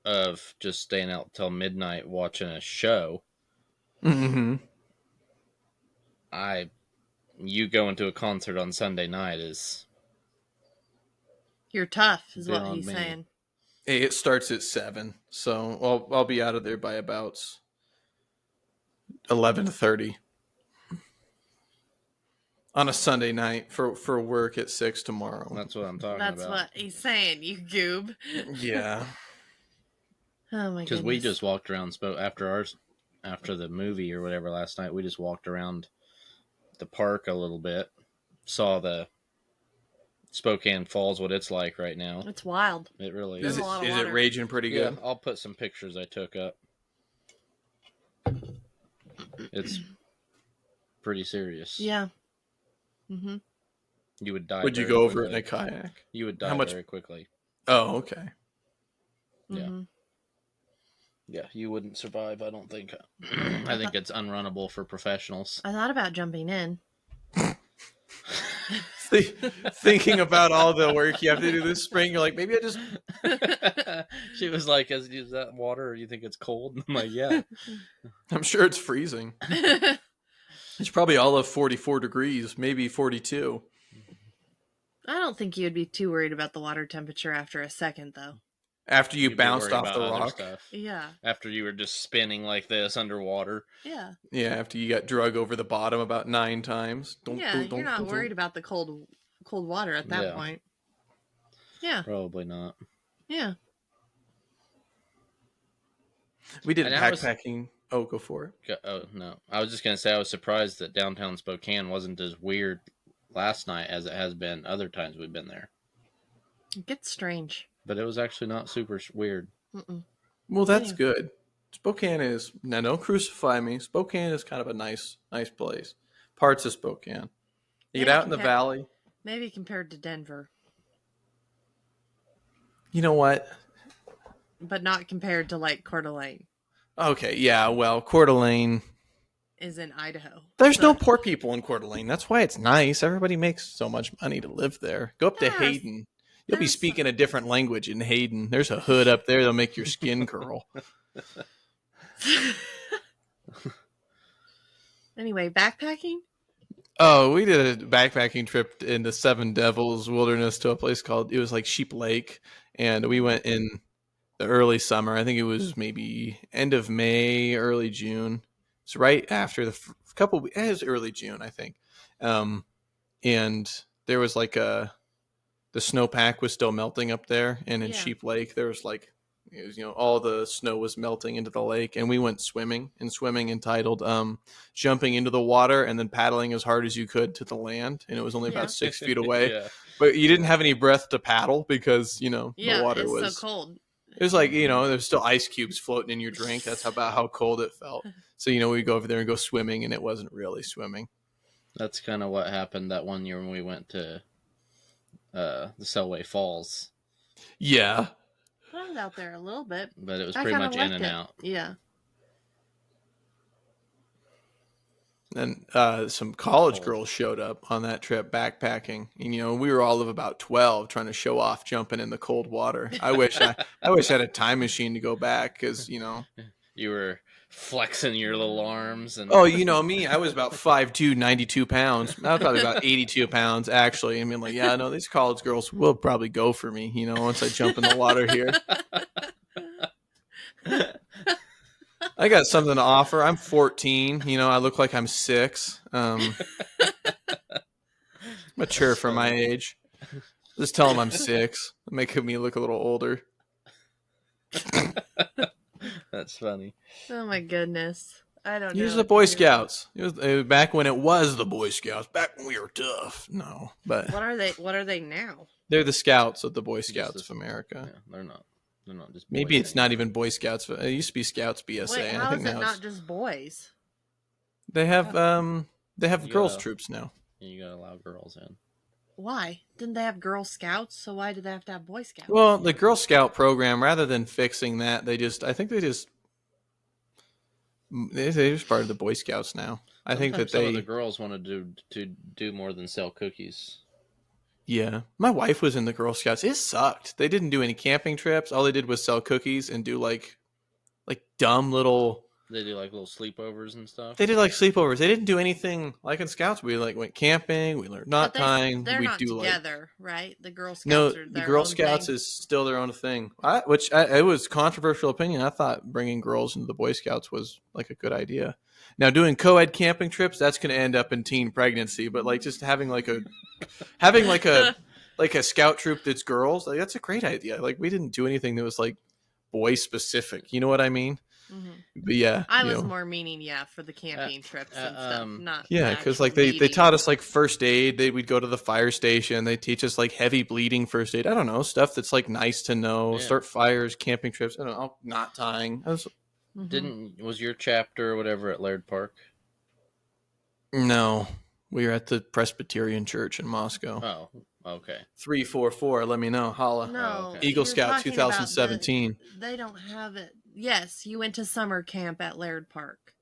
of just staying out till midnight watching a show. You going to a concert on Sunday night is... You're tough, is what he's saying. Hey, it starts at 7, so I'll be out of there by about 11:30 on a Sunday night for work at 6 tomorrow. That's what I'm talking about. That's what he's saying, you goob. Yeah. Oh my goodness. Because we just walked around after the movie or whatever last night. We just walked around the park a little bit, saw the Spokane Falls, what it's like right now. It's wild. It really is. Is it raging pretty good? Yeah, I'll put some pictures I took up. It's pretty serious. Yeah. You would die. Would you go over it in a kayak? You would die very quickly. Oh, okay. Yeah. Yeah, you wouldn't survive, I don't think. I think it's unrunnable for professionals. I thought about jumping in. Thinking about all the work you have to do this spring, you're like, maybe I just... She was like, "Is that water, or you think it's cold?" And I'm like, "Yeah." I'm sure it's freezing. It's probably all of 44 degrees, maybe 42. I don't think you'd be too worried about the water temperature after a second, though. After you bounced off the rock? Stuff. Yeah. After you were just spinning like this underwater. Yeah. Yeah, after you got drug over the bottom about 9 times. You're not worried about the cold water at that point. Yeah. Probably not. Yeah. We did backpacking. Go for it. Oh, no. I was just going to say I was surprised that downtown Spokane wasn't as weird last night as it has been other times we've been there. It gets strange. But it was actually not super weird. Mm-mm. Well, that's good. Spokane is, now don't crucify me, Spokane is kind of a nice place. Parts of Spokane. You get out in the valley. Maybe compared to Denver. You know what? But not compared to like Coeur d'Alene. Okay, yeah, well, Coeur d'Alene is in Idaho. There's no poor people in Coeur d'Alene. That's why it's nice. Everybody makes so much money to live there. Go up to Hayden. You'll be speaking a different language in Hayden. There's a hood up there that'll make your skin curl. Anyway, backpacking? Oh, we did a backpacking trip into Seven Devils Wilderness to a place called, it was like Sheep Lake. And we went in the early summer. I think it was maybe end of May, early June. It's right after it was early June, I think. And there was like the snowpack was still melting up there. And in Sheep Lake, there was like, all the snow was melting into the lake, and we went swimming entitled jumping into the water and then paddling as hard as you could to the land. And it was only about 6 feet away, but you didn't have any breath to paddle because, the water was so cold. It was like, there's still ice cubes floating in your drink. That's about how cold it felt. So, we'd go over there and go swimming, and it wasn't really swimming. That's kind of what happened that one year when we went to the Selway Falls. Yeah. I was out there a little bit. But it was pretty much in and out. Yeah. And some college girls showed up on that trip backpacking. And, we were all of about 12 trying to show off jumping in the cold water. I wish I had a time machine to go back because, You were flexing your little arms. And oh, me, I was about 5'2", 92 pounds. I was probably about 82 pounds, actually. I mean, these college girls will probably go for me, once I jump in the water here. I got something to offer. I'm 14. I look like I'm 6. Mature for my age. Just tell them I'm 6. Making me look a little older. That's funny. Oh my goodness. I don't know. Use the Boy Scouts. It was back when it was the Boy Scouts. Back when we were tough. No, but What are they now? They're the Scouts of the Boy Scouts of America. Yeah, they're not just boys. Maybe it's not even Boy Scouts. It used to be Scouts BSA. Wait, how is it not just boys? They have girls troops now. You gotta allow girls in. Why? Didn't they have Girl Scouts? So why do they have to have Boy Scouts? Well, the Girl Scout program, rather than fixing that, they're just part of the Boy Scouts now. I think that some of the girls wanted to do more than sell cookies. Yeah. My wife was in the Girl Scouts. It sucked. They didn't do any camping trips. All they did was sell cookies and do like dumb little... They do like little sleepovers and stuff. They did like sleepovers. They didn't do anything like in Scouts. We went camping. We learned knot tying. They're not together, right? The Girl Scouts are their the Girl own Scouts thing. is still their own thing. It was controversial opinion. I thought bringing girls into the Boy Scouts was like a good idea. Now doing co-ed camping trips, that's going to end up in teen pregnancy. But just having a scout troop that's girls, that's a great idea. We didn't do anything that was boy specific. You know what I mean? Mm-hmm. But yeah, I was more meaning for the camping trips and stuff, not because they taught us first aid. We'd go to the fire station. They teach us heavy bleeding first aid. I don't know, stuff that's nice to know. Yeah. Start fires, camping trips. I don't know, knot tying. Was your chapter or whatever at Laird Park? No, we were at the Presbyterian Church in Moscow. Oh, okay. 344. Let me know. Holla. No, okay. Eagle Scout 2017. They don't have it. Yes, you went to summer camp at Laird Park.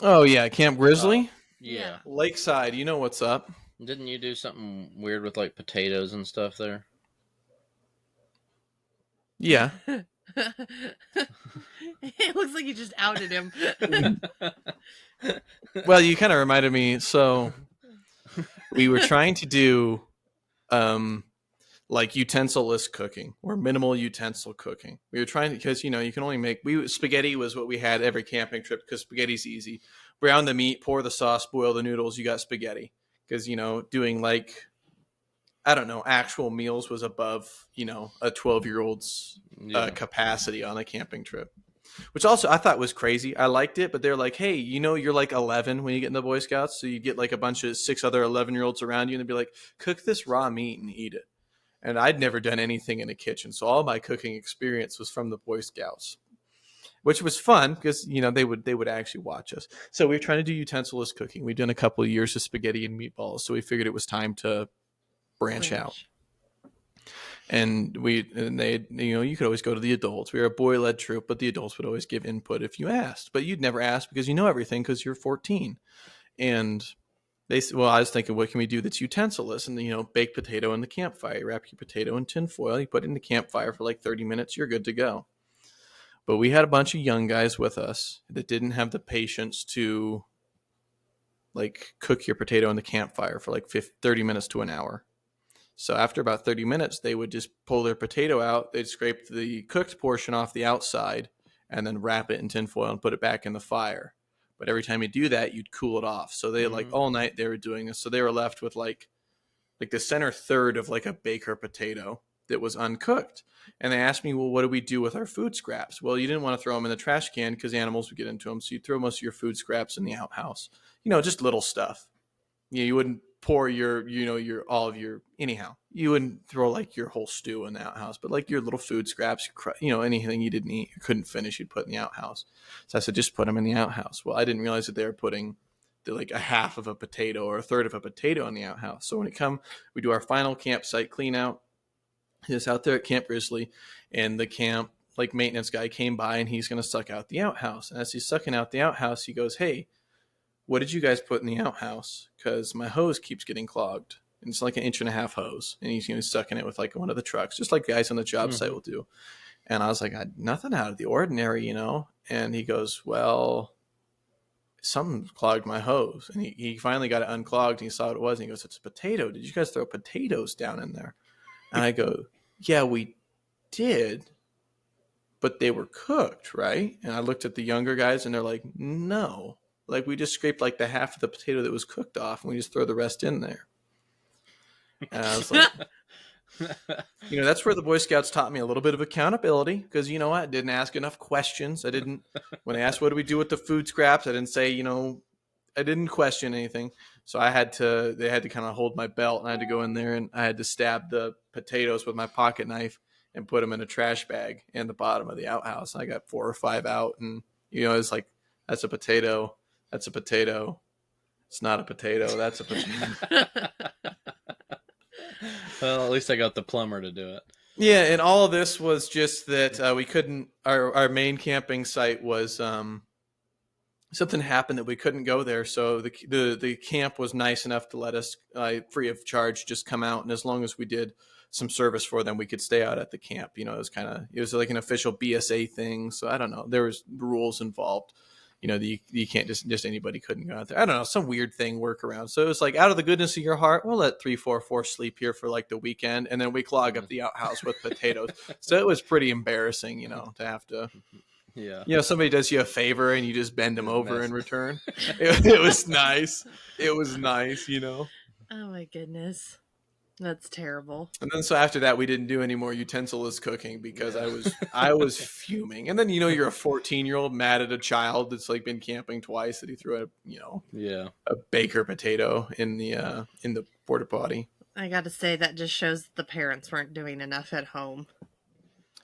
Oh yeah, Camp Grizzly. Yeah. Lakeside. You know what's up? Didn't you do something weird with potatoes and stuff there? Yeah. It looks like you just outed him. Well, you kind of reminded me. So we were trying to do utensil-less cooking or minimal utensil cooking. We were trying to, because you can only make spaghetti was what we had every camping trip because spaghetti's easy. Brown the meat, pour the sauce, boil the noodles, you got spaghetti. Because doing I don't know, actual meals was above, a 12-year-old's capacity on a camping trip. Which also I thought was crazy. I liked it, but they're like, hey, you're like 11 when you get in the Boy Scouts. So you get like a bunch of 6 other 11-year-olds around you and they'd be like, cook this raw meat and eat it. And I'd never done anything in a kitchen. So all my cooking experience was from the Boy Scouts, which was fun because, they would actually watch us. So we were trying to do utensil-less cooking. We'd done a couple of years of spaghetti and meatballs. So we figured it was time to branch out. And they, you could always go to the adults. We were a boy-led troop, but the adults would always give input if you asked. But you'd never ask because you know everything because you're 14. And they said, well, I was thinking, what can we do that's utensil-less? And, baked potato in the campfire. You wrap your potato in tin foil. You put it in the campfire for like 30 minutes. You're good to go. But we had a bunch of young guys with us that didn't have the patience to, like, cook your potato in the campfire for like 30 minutes to an hour. So after about 30 minutes, they would just pull their potato out. They'd scrape the cooked portion off the outside and then wrap it in tinfoil and put it back in the fire. But every time you do that, you'd cool it off. So they like all night they were doing this. So they were left with like the center third of like a baker potato that was uncooked. And they asked me, well, what do we do with our food scraps? Well, you didn't want to throw them in the trash can because animals would get into them. So you throw most of your food scraps in the outhouse. Just little stuff. You wouldn't pour anyhow. You wouldn't throw like your whole stew in the outhouse, but like your little food scraps, anything you didn't eat or couldn't finish, you'd put in the outhouse. So I said, just put them in the outhouse. Well, I didn't realize that they were putting like a half of a potato or a third of a potato in the outhouse. So when we do our final campsite clean out. He's out there at Camp Grizzly, and the camp like maintenance guy came by and he's going to suck out the outhouse. And as he's sucking out the outhouse, he goes, hey, what did you guys put in the outhouse? Because my hose keeps getting clogged. And it's like 1.5 inch hose. And he's sucking it with like one of the trucks, just like guys on the job site will do. And I was like, nothing out of the ordinary, And he goes, well, something clogged my hose. And he finally got it unclogged and he saw what it was. And he goes, it's a potato. Did you guys throw potatoes down in there? And I go, yeah, we did. But they were cooked, right? And I looked at the younger guys and they're like, no. Like, we just scraped like the half of the potato that was cooked off and we just throw the rest in there. And I was like, that's where the Boy Scouts taught me a little bit of accountability because, I didn't ask enough questions. When they asked, what do we do with the food scraps? I didn't say, I didn't question anything. So they had to kind of hold my belt and I had to go in there and I had to stab the potatoes with my pocket knife and put them in a trash bag in the bottom of the outhouse. I got 4 or 5 out and, it's like, that's a potato. That's a potato. It's not a potato. That's a potato. Well, at least I got the plumber to do it. Yeah. And all of this was just that we couldn't, our main camping site was, something happened that we couldn't go there. So the camp was nice enough to let us free of charge, just come out. And as long as we did some service for them, we could stay out at the camp. It was like an official BSA thing. So I don't know. There was rules involved. You can't just anybody couldn't go out there. I don't know, some weird thing workaround. So it was like, out of the goodness of your heart, we'll let 344 sleep here for like the weekend, and then we clog up the outhouse with potatoes. So it was pretty embarrassing, to have to. Yeah. Somebody does you a favor and you just bend them over in return. It was nice. It was nice, Oh my goodness. That's terrible. And then so after that, we didn't do any more utensil-less cooking because I was fuming. And then you're a 14-year-old mad at a child that's like been camping twice that he threw a baker potato in the porta potty. I got to say that just shows that the parents weren't doing enough at home.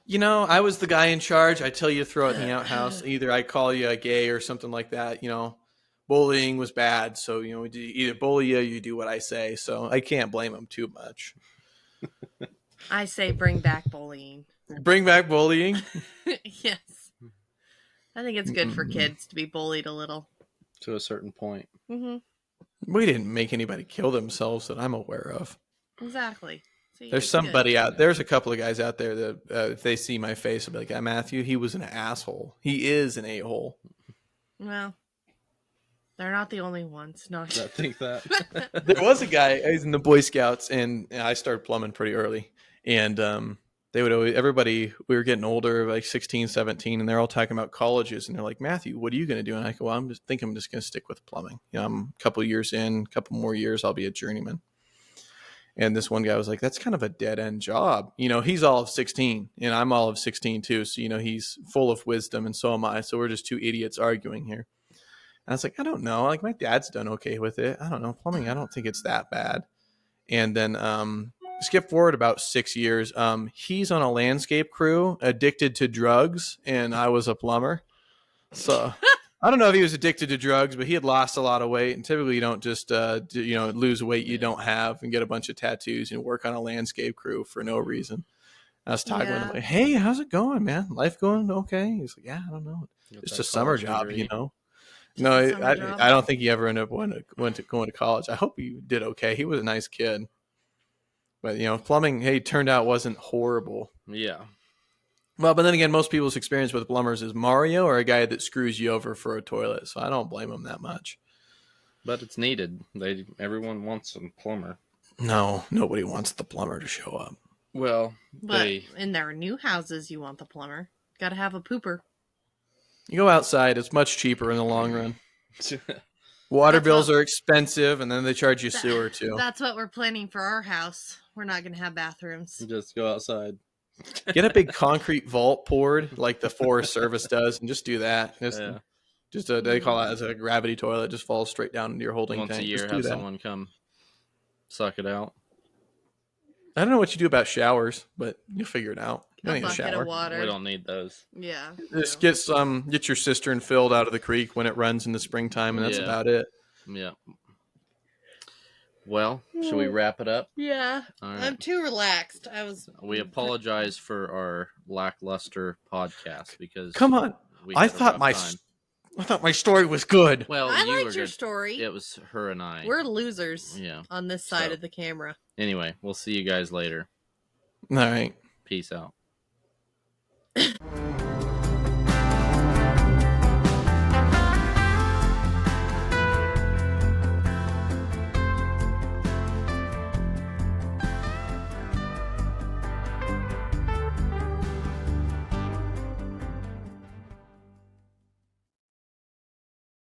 I was the guy in charge. I tell you to throw it in the outhouse. Either I call you a gay or something like that. Bullying was bad. So, we either bully you or you do what I say. So I can't blame them too much. I say bring back bullying. Bring back bullying? Yes. I think it's good for kids to be bullied a little. To a certain point. Mm-hmm. We didn't make anybody kill themselves that I'm aware of. Exactly. See, there's somebody out there's a couple of guys out there that if they see my face, they'll be like, Matthew, he was an asshole. He is an a-hole. Well, they're not the only ones. No, I think that. There was a guy, he's in the Boy Scouts, and I started plumbing pretty early. And they would always, we were getting older, like 16, 17, and they're all talking about colleges. And they're like, Matthew, what are you going to do? And I go, well, I'm just going to stick with plumbing. I'm a couple years in, a couple more years, I'll be a journeyman. And this one guy was like, that's kind of a dead end job. He's all of 16 and I'm all of 16 too. So, he's full of wisdom and so am I. So we're just two idiots arguing here. And I was like, I don't know. Like, my dad's done okay with it. I don't know. Plumbing, I don't think it's that bad. And then skip forward about 6 years. He's on a landscape crew, addicted to drugs, and I was a plumber. So I don't know if he was addicted to drugs, but he had lost a lot of weight. And typically you don't just lose weight you don't have and get a bunch of tattoos and work on a landscape crew for no reason. I was talking with him like, hey, how's it going, man? Life going okay? He's like, yeah, I don't know. It's a summer job, No, I don't think he ever ended up going to college. I hope he did okay. He was a nice kid. But, plumbing, hey, turned out wasn't horrible. Yeah. Well, but then again, most people's experience with plumbers is Mario or a guy that screws you over for a toilet. So I don't blame him that much. But it's needed. Everyone wants a plumber. No, nobody wants the plumber to show up. Well, but in their new houses, you want the plumber. Got to have a pooper. You go outside. It's much cheaper in the long run. Water bills are expensive, and then they charge you sewer, too. That's what we're planning for our house. We're not going to have bathrooms. Just go outside. Get a big concrete vault poured like the Forest Service does, and just do that. They call that as a gravity toilet. Just falls straight down into your holding tank. Once a year, have someone come suck it out. I don't know what you do about showers, but you'll figure it out. A bucket of water. We don't need those. Yeah. Just get your cistern filled out of the creek when it runs in the springtime, and that's about it. Yeah. Well, should we wrap it up? Yeah. Right. I'm too relaxed. We apologize for our lackluster podcast because come on. I thought my story was good. Well, I liked your story. It was her and I. We're losers. On this side of the camera. Anyway, we'll see you guys later. All right. Peace out.